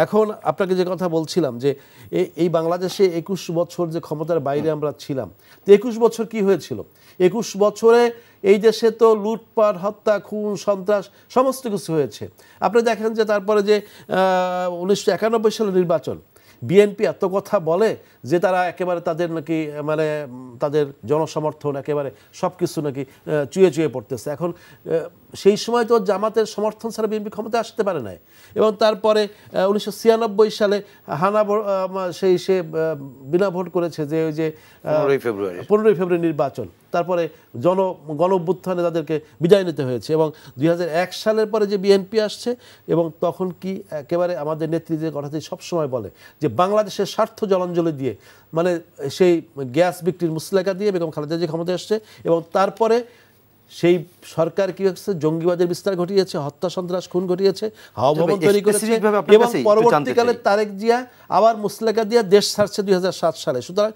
এখন আপনাকে যে কথা বলছিলাম যে এই বাংলাদেশে 21 বছর যে ক্ষমতার বাইরে আমরা ছিলাম, তো 21 বছর কি হয়েছিল? 21 বছরে এই দেশে তো লুটপাট, হত্যা, খুন, সন্ত্রাস সমস্ত কিছু হয়েছে। আপনি দেখেন যে তারপরে যে 1991 সালের নির্বাচন, বিএনপি এত কথা বলে যে তারা একেবারে তাদের নাকি মানে তাদের জনসমর্থন একেবারে সব কিছু নাকি চুয়ে চুয়ে পড়তেছে। এখন সেই সময় তো জামাতের সমর্থন ছাড়া বিএনপি ক্ষমতায় আসতে পারে নাই। এবং তারপরে 1996 সালে সে বিনা ভোট করেছে, যে ওই যে 15 ফেব্রুয়ারি নির্বাচন, তারপরে গণ অভ্যুত্থানে তাদেরকে বিদায় নিতে হয়েছে। এবং 2001 সালের পরে যে বিএনপি আসছে, এবং তখন কি একেবারে আমাদের নেতৃত্বের কথাটি সবসময় বলে যে বাংলাদেশের স্বার্থ জলাঞ্জলি দিয়ে, মানে সেই গ্যাস বিক্রির মুসলেখা দিয়ে বেগম খালেদা জিয়া ক্ষমতায় আসছে, এবং তারপরে সেই সরকার কি হচ্ছে জঙ্গিবাদের বিস্তার ঘটিয়েছে, হত্যা, সন্ত্রাস, খুন ঘটিয়েছে, হাওয়া ভবন তৈরি করেছে, এবং পরবর্তীকালে তারেক জিয়া আবার মুসলেখা দিয়ে দেশ ছাড়ছে 2007 সালে। সুতরাং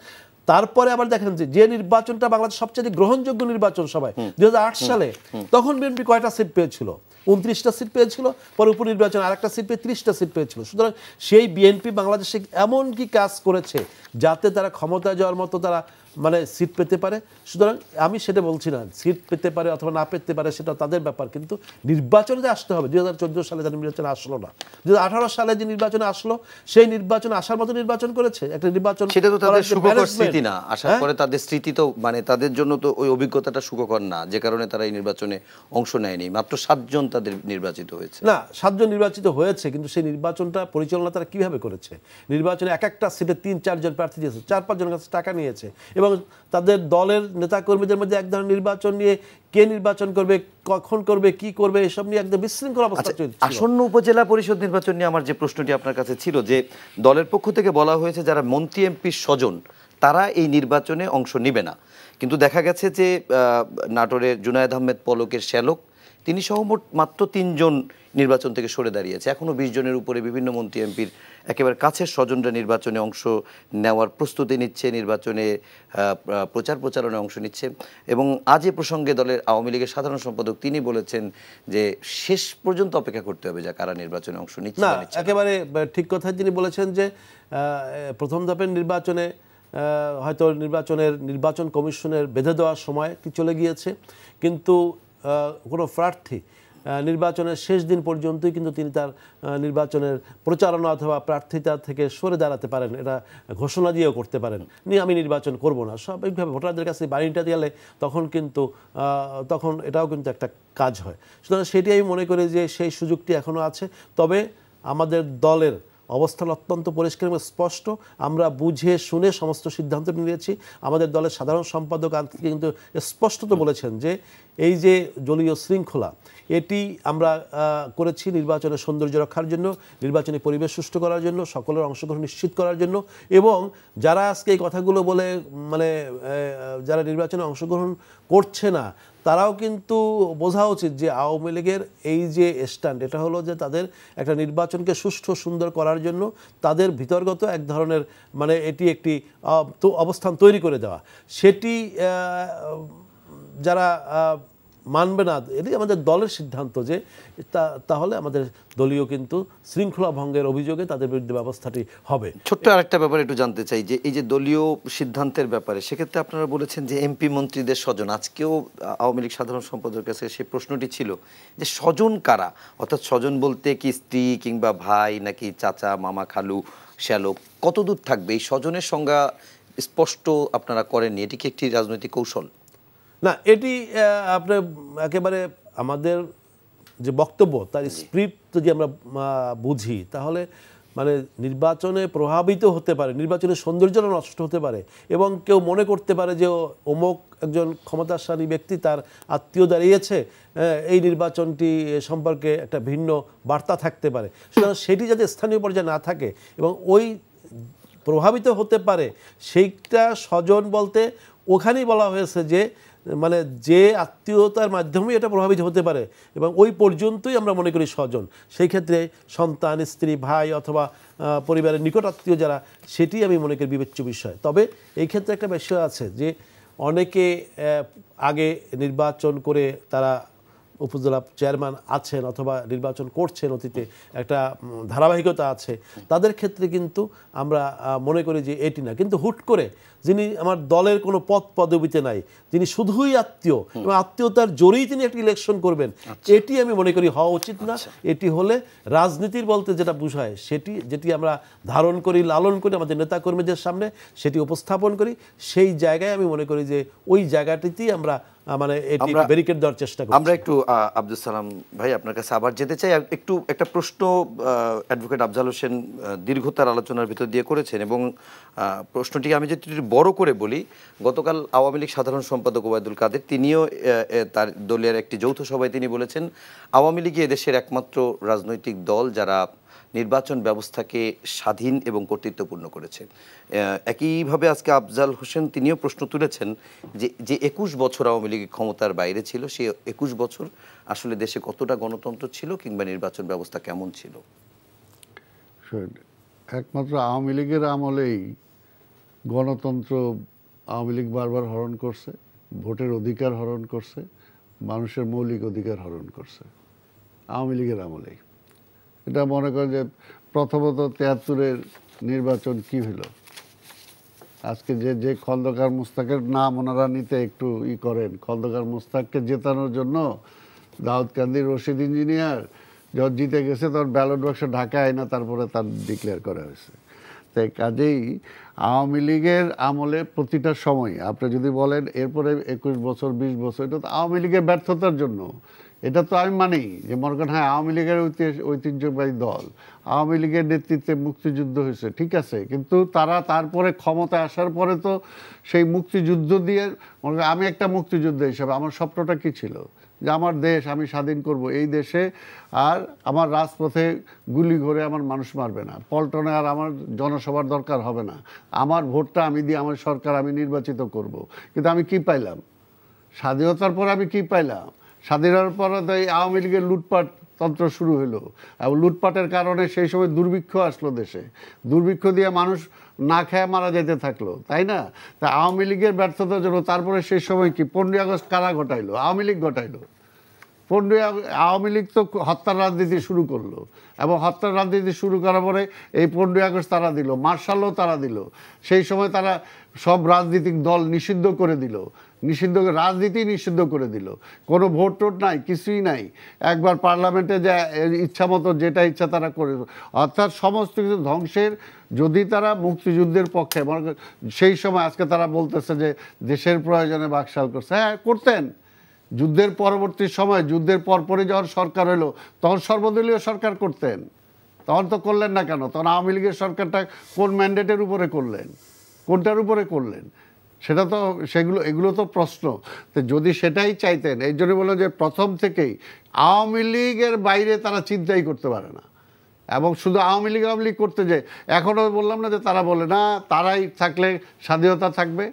তারপরে আবার দেখেন যে নির্বাচনটা বাংলাদেশ সবচেয়ে গ্রহণযোগ্য নির্বাচন সবাই 2008 সালে, তখন বিএনপি কয়টা সিট পেয়েছিল? 29টা সিট পেয়েছিল, পরে উপনির্বাচন আরেকটা সিট পেয়ে 30টা সিট পেয়েছিল। সুতরাং সেই বিএনপি বাংলাদেশে এমন কি কাজ করেছে যাতে তারা ক্ষমতায় যাওয়ার মতো তারা মানে সিট পেতে পারে? সুতরাং আমি সেটা বলছি না, সিট পেতে পারে অথবা না পেতে পারে সেটা তাদের ব্যাপার, কিন্তু নির্বাচনে যে আসতে হবে। 2014 সালে যে নির্বাচনে আসলো না, 2018 সালে যে নির্বাচনে আসলো, সেই নির্বাচনে আসার মতো নির্বাচন করেছে একটা নির্বাচন। সেটা তো তাদের সুখকর স্মৃতি না, আসার পরে তাদের স্মৃতি তো মানে তাদের জন্য তো ওই অভিজ্ঞতাটা সুখকর না, যে কারণে তারা এই নির্বাচনে অংশ নেয়নি। মাত্র 7 জন তাদের নির্বাচিত হয়েছে। না, 7 জন নির্বাচিত হয়েছে, কিন্তু সেই নির্বাচনটা পরিচালনা তারা কিভাবে করেছে? নির্বাচনে এক একটা সিটে 3-4 জন প্রার্থী দিয়েছে, 4-5 জনের কাছে টাকা নিয়েছে, এবং তাদের দলের নেতাকর্মীদের মধ্যে এক ধরনের নির্বাচন নিয়ে কে নির্বাচন করবে, কখন করবে, কি করবে, এসব নিয়ে একদম বিশৃঙ্খল অবস্থা চলছে। আসন্ন উপজেলা পরিষদ নির্বাচন নিয়ে আমার যে প্রশ্নটি আপনার কাছে ছিল, যে দলের পক্ষ থেকে বলা হয়েছে যারা মন্ত্রী এমপির স্বজন তারা এই নির্বাচনে অংশ নেবে না, কিন্তু দেখা গেছে যে নাটোরের জুনায়েদ আহমেদ পলকের শ্যালক তিনি সহ মোট মাত্র 3 জন নির্বাচন থেকে সরে দাঁড়িয়েছে। এখনও 20 জনের উপরে বিভিন্ন মন্ত্রী এমপির একেবারে কাছের স্বজনরা নির্বাচনে অংশ নেওয়ার প্রস্তুতি নিচ্ছে, নির্বাচনে প্রচারণায় অংশ নিচ্ছে। এবং আজ এ প্রসঙ্গে দলের আওয়ামী লীগের সাধারণ সম্পাদক তিনি বলেছেন যে শেষ পর্যন্ত অপেক্ষা করতে হবে যা কারা নির্বাচনে অংশ নিচ্ছে না। একেবারে ঠিক কথা তিনি বলেছেন যে প্রথম ধাপের নির্বাচনে হয়তো নির্বাচন কমিশনের বেঁধে দেওয়ার সময় চলে গিয়েছে, কিন্তু কোনো প্রার্থী নির্বাচনের শেষ দিন পর্যন্তই কিন্তু তিনি তার নির্বাচনের প্রচারণা অথবা প্রার্থিতা থেকে সরে দাঁড়াতে পারেন, এটা ঘোষণা দিয়েও করতে পারেন আমি নির্বাচন করব না। স্বাভাবিকভাবে ভোটারদের কাছে বাণীটা দিলে তখন এটাও কিন্তু একটা কাজ হয়। সুতরাং সেটি আমি মনে করি যে সেই সুযোগটি এখনও আছে। তবে আমাদের দলের অবস্থান অত্যন্ত পরিষ্কার এবং স্পষ্ট, আমরা বুঝে শুনে সমস্ত সিদ্ধান্ত নিয়েছি। আমাদের দলের সাধারণ সম্পাদক কিন্তু স্পষ্টত বলেছেন যে এই যে দলীয় শৃঙ্খলা এটি আমরা করেছি নির্বাচনের সৌন্দর্য রক্ষার জন্য, নির্বাচনী পরিবেশ সুষ্ঠু করার জন্য, সকলের অংশগ্রহণ নিশ্চিত করার জন্য, এবং যারা আজকে এই কথাগুলো বলে মানে যারা নির্বাচনে অংশগ্রহণ করছে না তারাও কিন্তু বোঝা উচিত যে আওয়ামী লীগের এই যে স্ট্যান্ড এটা হলো যে তাদের একটা নির্বাচনকে সুষ্ঠু সুন্দর করার জন্য তাদের ভিতরগত এক ধরনের মানে এটি একটি অবস্থান তৈরি করে দেওয়া, সেটি যারা মানবে না, এটি আমাদের দলের সিদ্ধান্ত যে তাহলে আমাদের দলীয় কিন্তু শৃঙ্খলা ভঙ্গের অভিযোগে তাদের বিরুদ্ধে ব্যবস্থাটি হবে। ছোট্ট আরেকটা ব্যাপার একটু জানতে চাই যে এই যে দলীয় সিদ্ধান্তের ব্যাপারে, সেক্ষেত্রে আপনারা বলেছেন যে এমপি মন্ত্রীদের স্বজন, আজকেও আওয়ামী লীগ সাধারণ সম্পাদকের কাছে সেই প্রশ্নটি ছিল যে স্বজন কারা, অর্থাৎ স্বজন বলতে কি স্ত্রী কিংবা ভাই নাকি চাচা মামা খালু শ্যালক, কতদূর থাকবে এই স্বজনের সংজ্ঞা স্পষ্ট আপনারা করেননি, এটি কি একটি রাজনৈতিক কৌশল? না, এটি আপনার একেবারে আমাদের যে বক্তব্য তার স্পিরিট যদি আমরা বুঝি তাহলে মানে নির্বাচনে প্রভাবিত হতে পারে, নির্বাচনের সৌন্দর্যটা নষ্ট হতে পারে, এবং কেউ মনে করতে পারে যে অমুক একজন ক্ষমতাশালী ব্যক্তি তার আত্মীয় দাঁড়িয়েছে, এই নির্বাচনটি সম্পর্কে একটা ভিন্ন বার্তা থাকতে পারে। সুতরাং সেটি যাতে স্থানীয় পর্যায়ে না থাকে এবং ওই প্রভাবিত হতে পারে সেইটা স্বজন বলতে ওখানেই বলা হয়েছে যে মানে যে আত্মীয়তার মাধ্যমে এটা প্রভাবিত হতে পারে এবং ওই পর্যন্তই আমরা মনে করি স্বজন। সেই ক্ষেত্রে সন্তান, স্ত্রী, ভাই অথবা পরিবারের নিকট আত্মীয় যারা, সেটি আমি মনে করি বিবেচ্য বিষয়। তবে এই ক্ষেত্রে একটা বিষয় আছে যে অনেকে আগে নির্বাচন করে তারা উপজেলা চেয়ারম্যান আছেন অথবা নির্বাচন করছেন, অতীতে একটা ধারাবাহিকতা আছে, তাদের ক্ষেত্রে কিন্তু আমরা মনে করি যে এটি না। কিন্তু হুট করে যিনি আমার দলের কোনো পদ পদবিতে নাই, যিনি শুধুই আত্মীয় এবং আত্মীয়তার জোরেই তিনি একটা ইলেকশন করবেন, এটি আমি মনে করি হওয়া উচিত না। এটি হলে রাজনীতির বলতে যেটা বোঝায় যেটি আমরা ধারণ করি, লালন করি আমাদের নেতাকর্মীদের সামনে, সেটি উপস্থাপন করি, সেই জায়গায় আমি মনে করি যে ওই জায়গাটিতেই আমরা মানে এটি ব্যারিকেড দেওয়ার চেষ্টা করি। আমরা একটু আব্দুল সালাম ভাই আপনার কাছে আবার যেতে চাই। একটু একটা প্রশ্ন অ্যাডভোকেট আফজাল হোসেন দীর্ঘতার আলোচনার ভিতর দিয়ে করেছেন, এবং প্রশ্নটি আমি যদি বড় করে বলি, গতকাল আওয়ামী লীগ সাধারণ সম্পাদক ওবায়দুল কাদের তিনিও তার দলের একটি যৌথ সভায় তিনি বলেছেন আওয়ামী লীগ এদেশের একমাত্র রাজনৈতিক দল যারা নির্বাচন ব্যবস্থাকে স্বাধীন এবং কর্তৃত্বপূর্ণ করেছে। একইভাবে আজকে আফজাল হোসেন তিনিও প্রশ্ন তুলেছেন যে 21 বছর আওয়ামী লীগ ক্ষমতার বাইরে ছিল, সে 21 বছর আসলে দেশে কতটা গণতন্ত্র ছিল কিংবা নির্বাচন ব্যবস্থা কেমন ছিল? একমাত্র আওয়ামী লীগের আমলেই গণতন্ত্র আওয়ামী লীগ বারবার হরণ করছে, ভোটের অধিকার হরণ করছে, মানুষের মৌলিক অধিকার হরণ করছে আওয়ামী লীগের আমলেই। এটা মনে করেন যে প্রথমত 73-এর নির্বাচন কি হলো, আজকে যে খন্দকার মুস্তাকের নাম ওনারা নিতে একটু করেন, খন্দকার মুস্তাককে জেতানোর জন্য দাউদকান্দির রশিদ ইঞ্জিনিয়ার যখন জিতে গেছে তখন ব্যালট বাক্স ঢাকায় না তারপরে তার ডিক্লেয়ার করা হয়েছে। তাই কাজেই আওয়ামী লীগের আমলে প্রতিটা সময় আপনি যদি বলেন এরপরে 21 বছর 20 বছর, এটা তো আওয়ামী লীগের ব্যর্থতার জন্য। এটা তো আমি মানি যে মনে করেন হ্যাঁ আওয়ামী লীগের ঐতিহ্যবাহী দল, আওয়ামী লীগের নেতৃত্বে মুক্তিযুদ্ধ হয়েছে, ঠিক আছে, কিন্তু তারা তারপরে ক্ষমতায় আসার পরে তো সেই মুক্তিযুদ্ধ দিয়ে মনে করেন আমি একটা মুক্তিযুদ্ধ হিসাবে আমার স্বপ্নটা কি ছিল যে আমার দেশ আমি স্বাধীন করব, এই দেশে আর আমার রাজপথে গুলি করে আমার মানুষ মারবে না, পল্টনে আর আমার জনসভার দরকার হবে না, আমার ভোটটা আমি দিয়ে আমার সরকার আমি নির্বাচিত করব। কিন্তু আমি কি পাইলাম? স্বাধীনতার পর আমি কি পাইলাম? স্বাধীনতার পর তো এই আওয়ামী লীগের লুটপাট তন্ত্র শুরু হলো এবং লুটপাটের কারণে সেই সময় দুর্ভিক্ষ আসলো দেশে, দুর্ভিক্ষ দিয়ে মানুষ না খেয়ে মারা যেতে থাকলো, তাই না? তা আওয়ামী লীগের ব্যর্থতার জন্য তারপরে সেই সময় কি 15ই আগস্ট কারা ঘটাইলো? আওয়ামী লীগ ঘটাইলো। আওয়ামী লীগ তো হত্যার রাজনীতি শুরু করলো এবং হত্যার রাজনীতি শুরু করার পরে এই 15ই আগস্ট তারা দিল, মার্শালও তারা দিল, সেই সময় তারা সব রাজনৈতিক দল নিষিদ্ধ করে দিল, রাজনীতি নিষিদ্ধ করে দিল, কোনো ভোট টোট নাই, কিছুই নাই, একবার পার্লামেন্টে যে ইচ্ছা মতো যেটা ইচ্ছা তারা করে, অর্থাৎ সমস্ত কিছু ধ্বংসের। যদি তারা মুক্তিযুদ্ধের পক্ষে সেই সময় আজকে তারা বলতেছে যে দেশের প্রয়োজনে বাকশাল করছে, হ্যাঁ করতেন। যুদ্ধের পরবর্তী সময়, যুদ্ধের পরপরই যখন সরকার হলো তখন সর্বদলীয় সরকার করতেন, তখন তো করলেন না কেন? তখন আওয়ামী লীগের সরকারটা কোন ম্যান্ডেটের উপরে করলেন, কোনটার উপরে করলেন? সেটা তো এগুলো তো প্রশ্ন। তো যদি সেটাই চাইতেন, এই জন্য বললো যে প্রথম থেকেই আওয়ামী লীগের বাইরে তারা চিন্তাই করতে পারে না এবং শুধু আওয়ামী লীগ করতে যায়। এখনও বললাম না যে তারা বলে না তারাই থাকলে স্বাধীনতা থাকবে,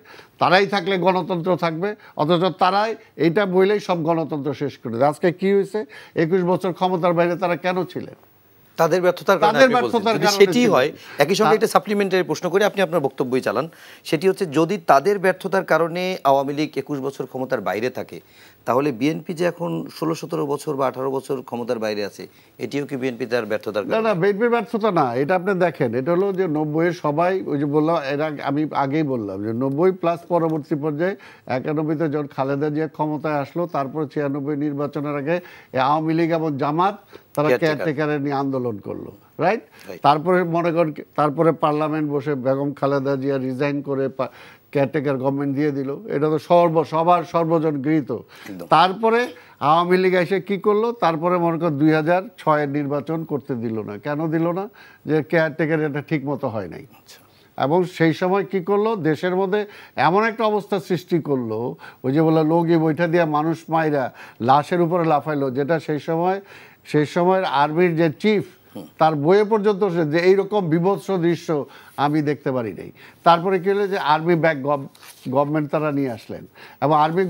তারাই থাকলে গণতন্ত্র থাকবে, অথচ তারাই এইটা বলেই সব গণতন্ত্র শেষ করে দেয়। আজকে কি হয়েছে? 21 বছর ক্ষমতার বাইরে তারা কেন ছিলেন? তাদের ব্যর্থতার কারণে যদি সেটি হয়, একই সঙ্গে একটা সাপ্লিমেন্টারি প্রশ্ন করে আপনি আপনার বক্তব্যই চালান। সেটি হচ্ছে যদি তাদের ব্যর্থতার কারণে আওয়ামী লীগ 21 বছর ক্ষমতার বাইরে থাকে, তাহলে বিএনপি যে এখন 16-17 বছর বা 18 বছর ক্ষমতার বাইরে আছে, এটিও কি বিএনপি তার ব্যর্থতার কারণে? না, বিএনপির ব্যর্থতা না, এটা আপনি দেখেন, এটা হলো যে 90-এর সবাই ওই যে বললাম, আমি আগেই বললাম যে 90 প্লাস পরবর্তী পর্যায়ে 91-তে যখন খালেদা জিয়া ক্ষমতায় আসলো, তারপর 96 নির্বাচনের আগে আওয়ামী লীগ এবং জামাত তারা কেয়ারটেকারের নিয়ে আন্দোলন করলো, রাইট? তারপরে মনে করেন তারপরে পার্লামেন্ট বসে বেগম খালেদা জিয়া রিজাইন করে কেয়ারটেকার গভর্নমেন্ট দিয়ে দিল, এটা তো সবার সর্বজন গৃহীত। তারপরে আওয়ামী লীগ এসে কি করলো? তারপরে মনে করেন 2006-এর নির্বাচন করতে দিল না। কেন দিল না? যে কেয়ারটেকার এটা ঠিক মতো হয় নাই। এবং সেই সময় কি করলো? দেশের মধ্যে এমন একটা অবস্থা সৃষ্টি করলো, ওই যে বললো লগি বৈঠা দিয়ে মানুষ মাইরা লাশের উপরে লাফাইলো, যেটা সেই সময়ের আর্মির যে চিফ তার বইয়ে পর্যন্ত যে এইরকম বিভৎস দৃশ্য আমি দেখতে পারি নাই। তারপরে কি হলো যে আর্মি ব্যাক গভর্নমেন্ট তারা নিয়ে আসলেন এবং আর্মি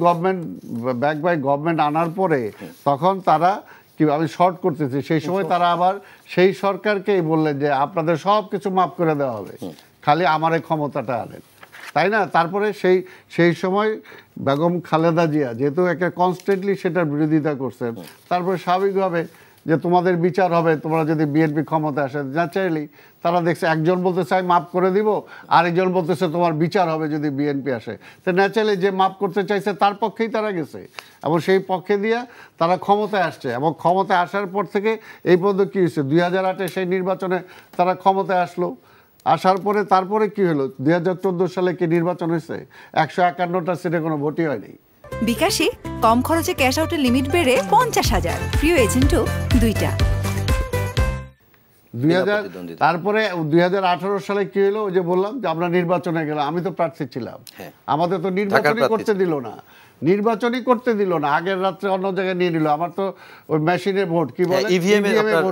ব্যাক বাই গভর্নমেন্ট আনার পরে তখন তারা কি, আমি শর্ট করতেছি, সেই সময় তারা আবার সেই সরকারকেই বললেন যে আপনাদের সব কিছু মাফ করে দেওয়া হবে, খালি আমার এই ক্ষমতাটা আনেন, তাই না? তারপরে সেই সময় বেগম খালেদা জিয়া যেহেতু একটা কনস্ট্যান্টলি সেটার বিরোধিতা করছেন, তারপরে স্বাভাবিকভাবে যে তোমাদের বিচার হবে তোমরা যদি বিএনপি ক্ষমতায় আসে। ন্যাচারালি তারা দেখছে একজন বলতে চাই মাফ করে দিব, আরেকজন বলতেছে তোমার বিচার হবে যদি বিএনপি আসে। তো ন্যাচারালি যে মাফ করতে চাইছে তার পক্ষেই তারা গেছে এবং সেই পক্ষে দিয়ে তারা ক্ষমতায় আসছে এবং ক্ষমতায় আসার পর থেকে এই পর্যন্ত কী হয়েছে? 2008-এ সেই নির্বাচনে তারা ক্ষমতায় আসলো, আসার পরে তারপরে কি হলো? 2014 সালে কি নির্বাচন হয়েছে? 151টা সিটে কোনো ভোটই হয়নি। বিকাশে কম খরচে ক্যাশ আউটের লিমিট বেড়ে 50,000, প্রিয় এজেন্টও 2টা। তারপরে 2018 সালে কি হলো? ওই যে বললাম যে আমরা নির্বাচনে গেলাম, আমি তো প্রার্থী ছিলাম, আমাদের তো নির্বাচনই করতে দিল না, আগের রাত্রে অন্য জায়গায় নিয়ে নিল। আমার তো ওই মেশিনে ভোট, কি বলে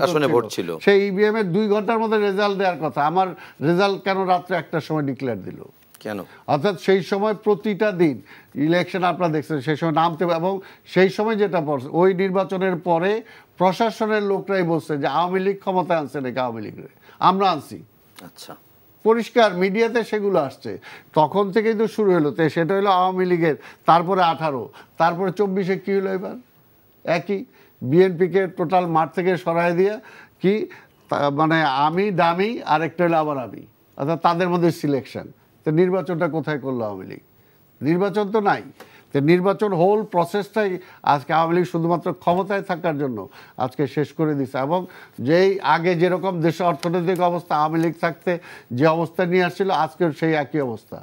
আসনে ভোট ছিল, সেই ইভিএম এর 2 ঘন্টার মধ্যে রেজাল্ট দেওয়ার কথা, আমার রেজাল্ট কেন রাত্রে 1টার সময় ডিক্লেয়ার দিল? কেন? অর্থাৎ সেই সময় প্রতিটা দিন ইলেকশন আপনারা দেখছেন, সেই সময় নামতে, এবং সেই সময় যেটা পড়ছে ওই নির্বাচনের পরে প্রশাসনের লোকরাই বলছে যে আওয়ামী লীগ ক্ষমতায় আনছে নাকি, আওয়ামী লীগ আমরা আনছি। আচ্ছা, পরিষ্কার মিডিয়াতে সেগুলো আসছে, তখন থেকেই তো শুরু হলো। তো সেটা হলো আওয়ামী লীগের, তারপরে 18, তারপরে 24-এ কী হলো এবার একই, বিএনপিকে টোটাল মাঠ থেকে সরাই দিয়ে কি মানে আমি দামি, আরেকটা হলো আবার আমি, অর্থাৎ তাদের মধ্যে সিলেকশন। তো নির্বাচনটা কোথায় করলো আওয়ামী লীগ? নির্বাচন তো নাই। তো নির্বাচন হোল প্রসেসটাই আজকে আওয়ামী লীগ শুধুমাত্র ক্ষমতায় থাকার জন্য আজকে শেষ করে দিচ্ছে। এবং যেই আগে যেরকম দেশে অর্থনৈতিক অবস্থা আওয়ামী লীগ থাকতে যে অবস্থা নিয়ে আসছিল, আজকের সেই একই অবস্থা।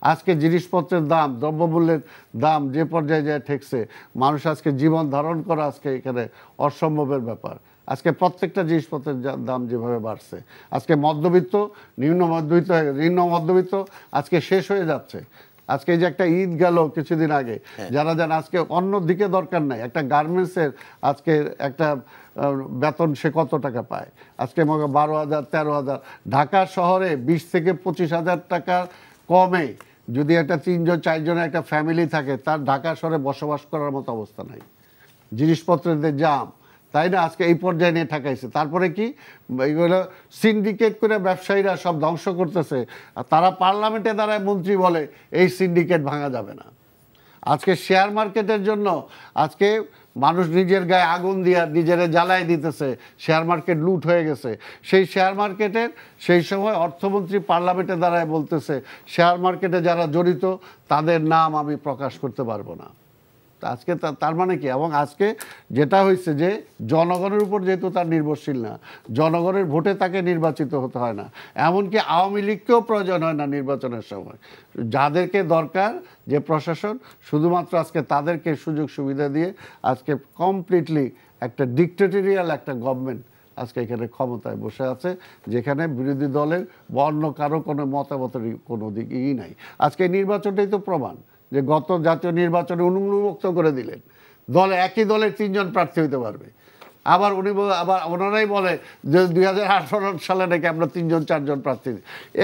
আজকে জিনিসপত্রের দাম, দ্রব্যমূল্যের দাম যে পর্যায়ে যায় ঠেকছে, মানুষ আজকে জীবন ধারণ করা আজকে এখানে অসম্ভবের ব্যাপার। আজকে প্রত্যেকটা জিনিসপত্রের দাম যেভাবে বাড়ছে, আজকে মধ্যবিত্ত, নিম্ন মধ্যবিত্ত আজকে শেষ হয়ে যাচ্ছে। আজকে এই যে একটা ঈদ গেল কিছুদিন আগে, যারা যান আজকে অন্য দিকে দরকার নাই, একটা গার্মেন্টসের আজকে একটা বেতন সে কত টাকা পায় আজকে 12,000 13,000। ঢাকা শহরে 20 থেকে 25,000 টাকার কমে যদি একটা 3জন 4জনের একটা ফ্যামিলি থাকে, তার ঢাকা শহরে বসবাস করার মতো অবস্থা নাই। জিনিসপত্রের জাম, তাই না, আজকে এই পর্যায়ে নিয়ে ঠেকাইছে। তারপরে কি এইগুলো সিন্ডিকেট করে ব্যবসায়ীরা সব ধ্বংস করতেছে, আর তারা পার্লামেন্টে দাঁড়ায় মন্ত্রী বলে এই সিন্ডিকেট ভাঙা যাবে না। আজকে শেয়ার মার্কেটের জন্য আজকে মানুষ নিজের গায়ে আগুন দিয়ে নিজেরা জ্বালায় দিতেছে, শেয়ার মার্কেট লুট হয়ে গেছে। সেই শেয়ার মার্কেটের সেই সময় অর্থমন্ত্রী পার্লামেন্টে দাঁড়ায় বলতেছে শেয়ার মার্কেটে যারা জড়িত তাদের নাম আমি প্রকাশ করতে পারবো না। আজকে তার মানে কি? এবং আজকে যেটা হয়েছে যে জনগণের উপর যেহেতু তার নির্ভরশীল না, জনগণের ভোটে তাকে নির্বাচিত হতে হয় না, এমনকি আওয়ামী লীগকেও প্রয়োজন হয় না নির্বাচনের সময়। যাদেরকে দরকার যে প্রশাসন, শুধুমাত্র আজকে তাদেরকে সুযোগ সুবিধা দিয়ে আজকে কমপ্লিটলি একটা ডিক্টেটরিয়াল একটা গভর্নমেন্ট আজকে এখানে ক্ষমতায় বসে আছে, যেখানে বিরোধী দলের বা অন্য কারো কোনো মতামতের কোনো দিকই নাই। আজকে নির্বাচনটাই তো প্রমাণ যে গত জাতীয় নির্বাচনে উন্মুক্ত করে দিলেন, একই দলের 3জন প্রার্থী হইতে পারবে। আবার ওনারাই বলে যে 2018 সালে নাকি আমরা 3জন 4জন প্রার্থী,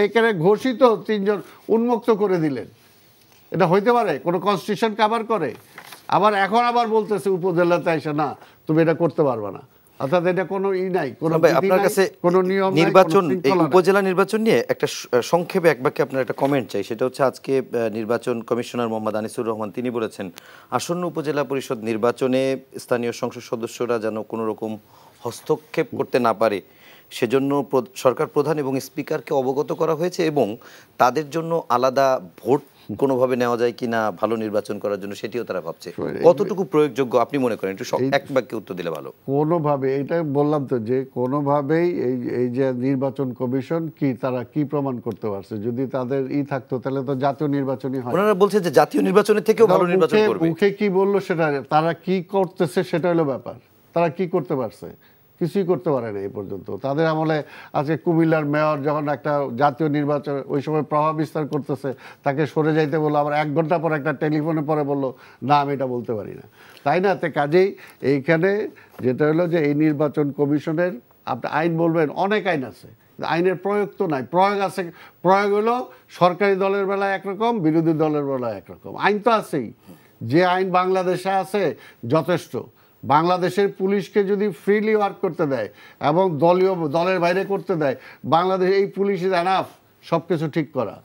এইখানে ঘোষিত 3জন উন্মুক্ত করে দিলেন। এটা হইতে পারে? কোনো কনস্টিটিউশন কভার করে? আবার এখন আবার বলতেছে উপজেলাতে এসে না তুমি এটা করতে পারবে না। অর্থাৎ এটা কোনো নাই, আপনার কাছে কোনো নিয়ম নির্বাচন, এই উপজেলা নির্বাচন নিয়ে একটা সংক্ষেপে এক বাক্যে আপনার একটা কমেন্ট চাই। সেটা হচ্ছে আজকে নির্বাচন কমিশনার মোহাম্মদ আনিসুর রহমান তিনি বলেছেন আসন্ন উপজেলা পরিষদ নির্বাচনে স্থানীয় সংসদ সদস্যরা যেন কোনো রকম হস্তক্ষেপ করতে না পারে সেজন্য সরকার প্রধান এবং স্পিকারকে অবগত করা হয়েছে, এবং তাদের জন্য আলাদা ভোট কোনোভাবে নেওয়া যায় কিনা ভালো নির্বাচন করার জন্য সেটিও তারা ভাবছে। কতটুকু প্রয়োগযোগ্য আপনি মনে করেন? একটু এক বাক্যে উত্তর দিলে ভালো। কোনোভাবে, এটা বললাম তো যে কোনোভাবেই এই যে নির্বাচন কমিশন কি তারা কি প্রমাণ করতে পারছে? যদি তাদের থাকতো তাহলে তো জাতীয় নির্বাচনই হয়। ওনারা বলছে যে জাতীয় নির্বাচনের থেকেও ভালো নির্বাচন করবে। মুখে কি বললো সেটা, তারা কি করতেছে সেটা হলো ব্যাপার। তারা কি করতে পারছে? কিছুই করতে পারে না এই পর্যন্ত। তাদের আমলে আজকে কুমিল্লার মেয়র যখন একটা জাতীয় নির্বাচন ওই সময় প্রভাব বিস্তার করতেছে, তাকে সরে যাইতে বললো, আবার 1 ঘন্টা পর একটা টেলিফোনে পরে বললো না আমি এটা বলতে পারি না, তাই না? তো কাজেই এইখানে যেটা হলো যে এই নির্বাচন কমিশনের আপনি আইন বলবেন, অনেক আইন আছে, আইনের প্রয়োগ তো নাই। প্রয়োগ আছে, প্রয়োগ হলো সরকারি দলের বেলায় একরকম, বিরোধী দলের বেলায় একরকম। আইন তো আছেই, যে আইন বাংলাদেশে আছে যথেষ্ট। বাংলাদেশের পুলিশকে যদি ফ্রিলি ওয়ার্ক করতে দেয় এবং দলের বাইরে করতে দেয়, বাংলাদেশ এই পুলিশ ইজ এনাফ সব কিছু ঠিক করা।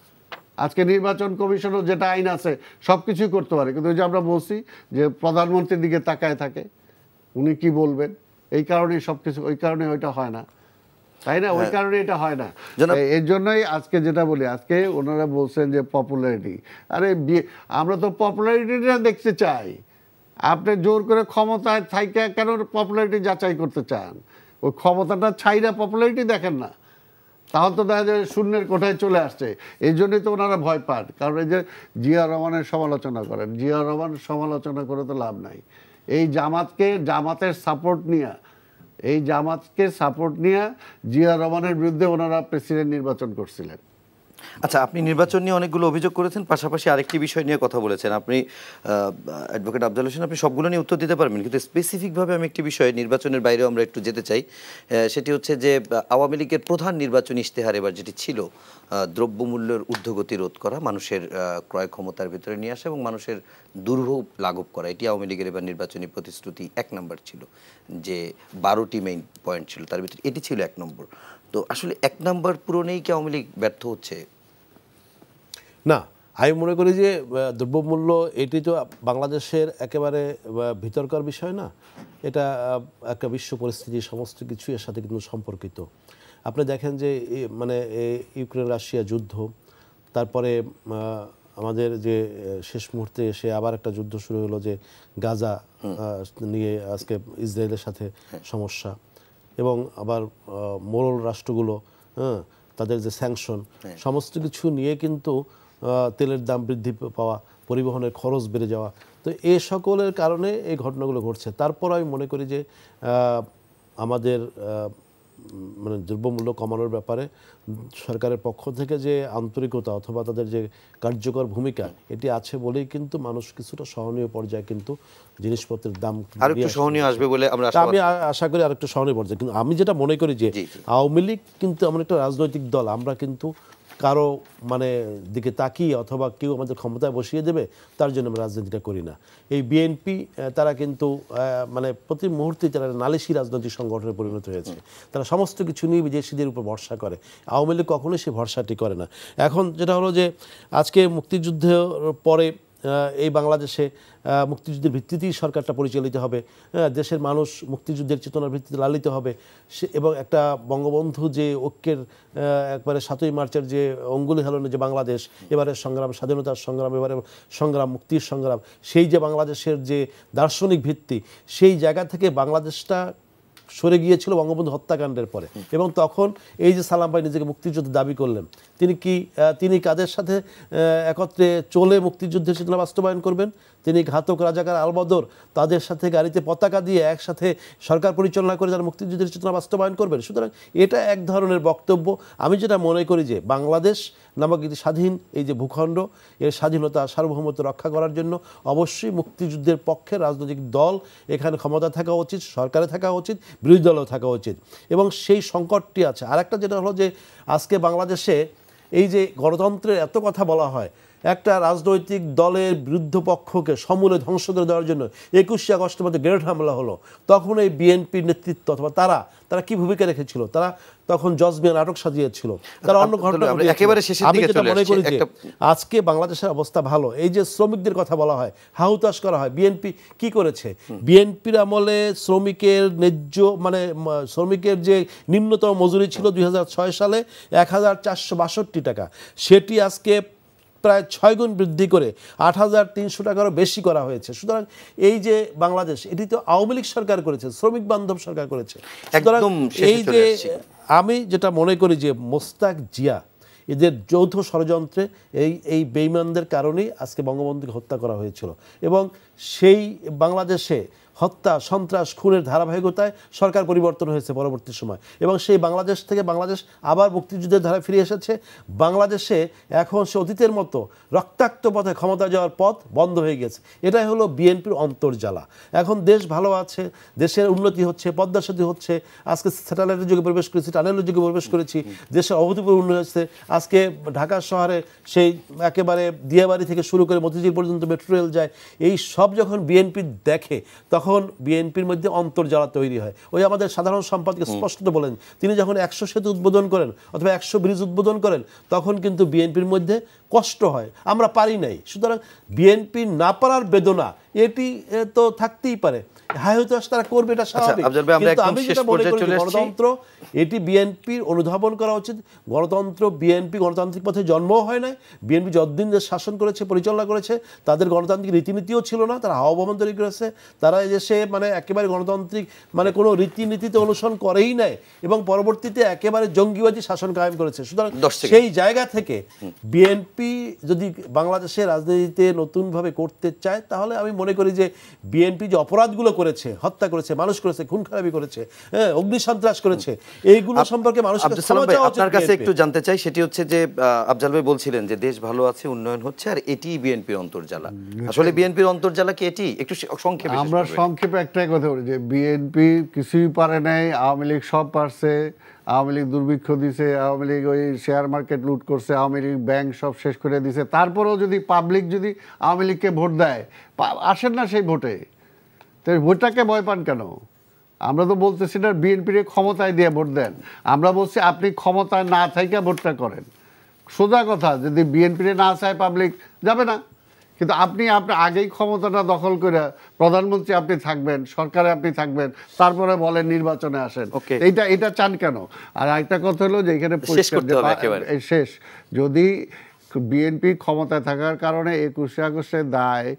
আজকে নির্বাচন কমিশনও যেটা আইন আছে সব কিছুই করতে পারে, কিন্তু ওই যে আমরা বলছি যে প্রধানমন্ত্রীর দিকে তাকায় থাকে, উনি কি বলবেন, এই কারণেই সব কিছু, ওই কারণে ওইটা হয় না, তাই না? ওই কারণে এটা হয় না। এর জন্যই আজকে যেটা বলি, আজকে ওনারা বলছেন যে পপুলারিটি, আরে আমরা তো পপুলারিটিটা দেখতে চাই। আপনি জোর করে ক্ষমতায় থাইকা কেন পপুলারিটি যাচাই করতে চান? ওই ক্ষমতাটা ছাইরা পপুলারিটি দেখেন না, তাহলে তো দেখা যায় শূন্যের কোঠায় চলে আসছে। এই জন্যই তো ওনারা ভয় পান। কারণ এই যে জিয়া রহমানের সমালোচনা করেন, জিয়া রহমান সমালোচনা করে তো লাভ নাই। এই জামাতের সাপোর্ট নিয়ে জিয়া রহমানের বিরুদ্ধে ওনারা প্রেসিডেন্ট নির্বাচন করছিলেন। আচ্ছা, আপনি নির্বাচন নিয়ে অনেকগুলো অভিযোগ করেছেন, পাশাপাশি আরেকটি বিষয় নিয়ে কথা বলেছেন আপনি, অ্যাডভোকেট আফজাল হোসেন। আপনি সবগুলো নিয়ে উত্তর দিতে পারবেন, কিন্তু স্পেসিফিকভাবে আমি একটি বিষয়ে নির্বাচনের বাইরেও আমরা একটু যেতে চাই। সেটি হচ্ছে যে আওয়ামী লীগের প্রধান নির্বাচনী ইশতেহার এবার যেটি ছিল, দ্রব্যমূল্যের ঊর্ধ্বগতি রোধ করা, মানুষের ক্রয় ক্ষমতার ভিতরে নিয়ে আসা এবং মানুষের দুর্ভোগ লাঘব করা, এটি আওয়ামী লীগের এবার নির্বাচনী প্রতিশ্রুতি 1 নম্বর ছিল। যে 12টি মেইন পয়েন্ট ছিল তার ভিতরে এটি ছিল 1 নম্বর। তো আসলে 1 নাম্বার পূরণেই কি আওয়ামী লীগ ব্যর্থ হচ্ছে? না, আমি মনে করি যে দ্রব্যমূল্য এটি তো বাংলাদেশের একেবারে ভিতরকার বিষয় না, এটা একটা বিশ্ব পরিস্থিতি, সমস্ত কিছু এর সাথে কিন্তু সম্পর্কিত। আপনি দেখেন যে মানে ইউক্রেন রাশিয়া যুদ্ধ, তারপরে আমাদের যে শেষ মুহূর্তে এসে আবার একটা যুদ্ধ শুরু হলো যে গাজা নিয়ে, আজকে ইসরায়েলের সাথে সমস্যা, এবং আবার মোরল রাষ্ট্রগুলো, তাদের যে স্যাংশন, সমস্ত কিছু নিয়ে কিন্তু তেলের দাম বৃদ্ধি পাওয়া, পরিবহনের খরচ বেড়ে যাওয়া, তো এই সকলের কারণে এই ঘটনাগুলো ঘটছে। তারপর আমি মনে করি যে আমাদের মানে দ্রব্যমূল্য কমানোর ব্যাপারে সরকারের পক্ষ থেকে যে আন্তরিকতা অথবা তাদের যে কার্যকর ভূমিকা, এটি আছে বলেই কিন্তু মানুষ কিছুটা সহনীয় পর্যায়ে কিন্তু জিনিসপত্রের দাম আরেকটু সহনীয় আসবে বলে আমরা আমি আশা করি, আরেকটু সহনীয় পর্যায়ে। কিন্তু আমি যেটা মনে করি যে আওয়ামী লীগ কিন্তু এমন একটা রাজনৈতিক দল, আমরা কিন্তু কারো মানে দিকে তাকিয়ে অথবা কেউ আমাদের ক্ষমতায় বসিয়ে দেবে তার জন্য আমরা রাজনীতিটা করি না। এই বিএনপি তারা কিন্তু মানে প্রতি মুহূর্তে তারা নালিশি রাজনৈতিক সংগঠনে পরিণত হয়েছে। তারা সমস্ত কিছু নিয়ে বিদেশিদের উপর ভরসা করে। আওয়ামী লীগ কখনোই সে ভরসাটি করে না। এখন যেটা হলো যে আজকে মুক্তিযুদ্ধের পরে এই বাংলাদেশে মুক্তিযুদ্ধের ভিত্তিতেই সরকারটা পরিচালিত হবে, দেশের মানুষ মুক্তিযুদ্ধের চেতনার ভিত্তিতে লালিত হবে, এবং একটা বঙ্গবন্ধু যে ঐক্যের একবারে 7ই মার্চের যে অঙ্গুলি হেলনে যে বাংলাদেশ, এবারের সংগ্রাম, স্বাধীনতার সংগ্রাম, এবারের সংগ্রাম, মুক্তির সংগ্রাম, সেই যে বাংলাদেশের যে দার্শনিক ভিত্তি, সেই জায়গা থেকে বাংলাদেশটা সরে গিয়েছিল বঙ্গবন্ধু হত্যাকাণ্ডের পরে। এবং তখন এই যে সালাম ভাই নিজেকে মুক্তিযুদ্ধের দাবি করলেন, তিনি কাদের সাথে একত্রে চলে মুক্তিযুদ্ধের চেতনা বাস্তবায়ন করবেন? তিনি ঘাতক রাজাকার আলবদর তাদের সাথে গাড়িতে পতাকা দিয়ে একসাথে সরকার পরিচালনা করে তারা মুক্তিযুদ্ধের চেতনা বাস্তবায়ন করবেন। সুতরাং এটা এক ধরনের বক্তব্য। আমি যেটা মনে করি যে বাংলাদেশ নামক একটি স্বাধীন এই যে ভূখণ্ড, এর স্বাধীনতা সার্বভৌমত্ব রক্ষা করার জন্য অবশ্যই মুক্তিযুদ্ধের পক্ষে রাজনৈতিক দল এখানে ক্ষমতা থাকা উচিত, সরকারে থাকা উচিত, বিরোধী দলও থাকা উচিত, এবং সেই সংকটটি আছে। আরেকটা যেটা হলো যে আজকে বাংলাদেশে এই যে গণতন্ত্রের এত কথা বলা হয়, একটা রাজনৈতিক দলের বিরুদ্ধ পক্ষকে সমূলে ধ্বংস করে দেওয়ার জন্য 21শে আগস্টের মধ্যে গ্রেনেড হামলা হলো, তখন এই বিএনপির নেতৃত্ব অথবা তারা কি ভূমিকা রেখেছিল? তারা তখন জজমিয়া নাটক সাজিয়েছিল, তারা অন্য ঘটনা। আমি যেটা মনে করি যে আজকে বাংলাদেশের অবস্থা ভালো। এই যে শ্রমিকদের কথা বলা হয়, হাহুতাশ করা হয়, বিএনপি কি করেছে? বিএনপির আমলে শ্রমিকের ন্যায্য মানে শ্রমিকের যে নিম্নতম মজুরি ছিল 2006 সালে 1462 টাকা, সেটি আজকে প্রায় 6 গুণ বৃদ্ধি করে 8300 টাকারও বেশি করা হয়েছে। সুতরাং এই যে বাংলাদেশ, এটি তো আওয়ামী লীগ সরকার করেছে, শ্রমিক বান্ধব সরকার করেছে। সুতরাং এই যে আমি যেটা মনে করি যে মোস্তাক জিয়া এদের যৌথ ষড়যন্ত্রে এই বেঈমানদের কারণেই আজকে বঙ্গবন্ধুকে হত্যা করা হয়েছিল, এবং সেই বাংলাদেশে হত্যা, সন্ত্রাস, খুনের ধারাবাহিকতায় সরকার পরিবর্তন হয়েছে পরবর্তী সময়, এবং সেই বাংলাদেশ থেকে বাংলাদেশ আবার মুক্তিযুদ্ধের ধারায় ফিরে এসেছে। বাংলাদেশে এখন সে অতীতের মতো রক্তাক্ত পথে ক্ষমতা যাওয়ার পথ বন্ধ হয়ে গেছে। এটাই হলো বিএনপির অন্তর্জ্বালা। এখন দেশ ভালো আছে, দেশের উন্নতি হচ্ছে, পদ্মা সেতু হচ্ছে, আজকে স্যাটেলাইটের যুগে প্রবেশ করেছি, টানেলের যুগে প্রবেশ করেছি, দেশের অভূতপূর্ব উন্নয়ন হচ্ছে। আজকে ঢাকা শহরে সেই একেবারে দিয়াবাড়ি থেকে শুরু করে মতিঝিল পর্যন্ত মেট্রো রেল যায়। এই সব যখন বিএনপি দেখে তখন বিএনপির মধ্যে অন্তর্জ্বালা তৈরি হয়। ওই আমাদের সাধারণ সম্পাদক স্পষ্ট বলেন, তিনি যখন 100 সেতু উদ্বোধন করেন অথবা 100 ব্রিজ উদ্বোধন করেন, তখন কিন্তু বিএনপির মধ্যে কষ্ট হয়, আমরা পারি নাই। সুতরাং বিএনপি না পারার বেদনা এটি তো থাকতেই পারে, হয়তো তারা করবে, এটা স্বাভাবিক। কিন্তু আমি যেটা মনে করি গণতন্ত্র এটি বিএনপির অনুধাবন করা উচিত। গণতন্ত্র, বিএনপি গণতান্ত্রিক পথে জন্মও হয় না। বিএনপি যতদিন দেশ শাসন করেছে, পরিচালনা করেছে, তাদের গণতান্ত্রিক রীতিনীতিও ছিল না, তারা হাওয়া ভবন তৈরি করেছে। তারা এসে মানে একেবারে গণতান্ত্রিক মানে কোনো রীতিনীতিতে অনুসরণ করেই নাই, এবং পরবর্তীতে একেবারে জঙ্গিবাদী শাসন কায়েম করেছে। সুতরাং সেই জায়গা থেকে বিএনপি যদি বাংলাদেশের রাজনীতিতে নতুনভাবে করতে চায়, তাহলে আমি মনে করি যে বিএনপি যে অপরাধগুলো করেছে, হত্যা করেছে, মানুষ করেছে, খুন খারাপি করেছে, অগ্নিসন্ত্রাস করেছে, এইগুলো সম্পর্কে মানুষের আপনার কাছে একটু জানতে চাই। সেটি হচ্ছে যে আফজাল ভাই বলছিলেন যে দেশ ভালো আছে, উন্নয়ন হচ্ছে, আর এটি বিএনপির অন্তর্জ্বালা। আসলে বিএনপির অন্তর্জ্বালা কি এটি? একটু সংক্ষেপে। আমরা সংক্ষেপে একটাই কথা বলি যে বিএনপি কিছুই পারে নাই, আওয়ামী লীগ সব পারছে। আওয়ামী লীগ দুর্ভিক্ষ দিছে, আওয়ামী লীগ ওই শেয়ার মার্কেট লুট করছে, আওয়ামী লীগ ব্যাংক সব শেষ করে দিছে। তারপরেও যদি পাবলিক যদি আওয়ামী লীগকে ভোট দেয়, আসেন না সেই ভোটে, তো ভোটটাকে ভয় পান কেন? আমরা তো বলতেছি না বিএনপির ক্ষমতায় দিয়ে ভোট দেন, আমরা বলছি আপনি ক্ষমতায় না থেকে ভোটটা করেন। সোজা কথা, যদি বিএনপির না চায় পাবলিক যাবে না। কিন্তু আপনি আগেই ক্ষমতাটা দখল করে প্রধানমন্ত্রী আপনি থাকবেন, সরকারে আপনি থাকবেন, তারপরে বলেন নির্বাচনে আসেন। এটা চান কেন? আর একটা কথা হলো যে এখানে শেষ, যদি বিএনপি ক্ষমতায় থাকার কারণে 21শে আগস্টের দায়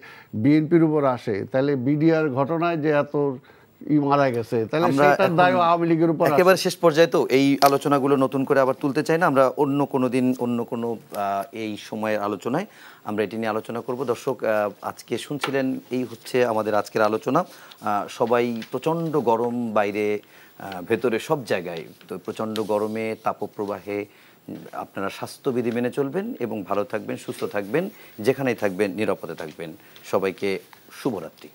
বিএনপির উপর আসে, তাহলে বিডিআর ঘটনায় যে এত মারা গেছে, তাহলে সেটার দায় আওয়ামী লীগের উপর। একেবারে শেষ পর্যায়ে তো এই আলোচনাগুলো নতুন করে আবার তুলতে চাই না, আমরা অন্য কোনো দিন অন্য কোনো এই সময়ের আলোচনায় আমরা এটি নিয়ে আলোচনা করব। দর্শক, আজকে শুনছিলেন এই হচ্ছে আমাদের আজকের আলোচনা। সবাই প্রচণ্ড গরম, বাইরে ভেতরে সব জায়গায়, তো প্রচণ্ড গরমে তাপপ্রবাহে আপনারা স্বাস্থ্যবিধি মেনে চলবেন এবং ভালো থাকবেন, সুস্থ থাকবেন, যেখানেই থাকবেন নিরাপদে থাকবেন। সবাইকে শুভরাত্রি।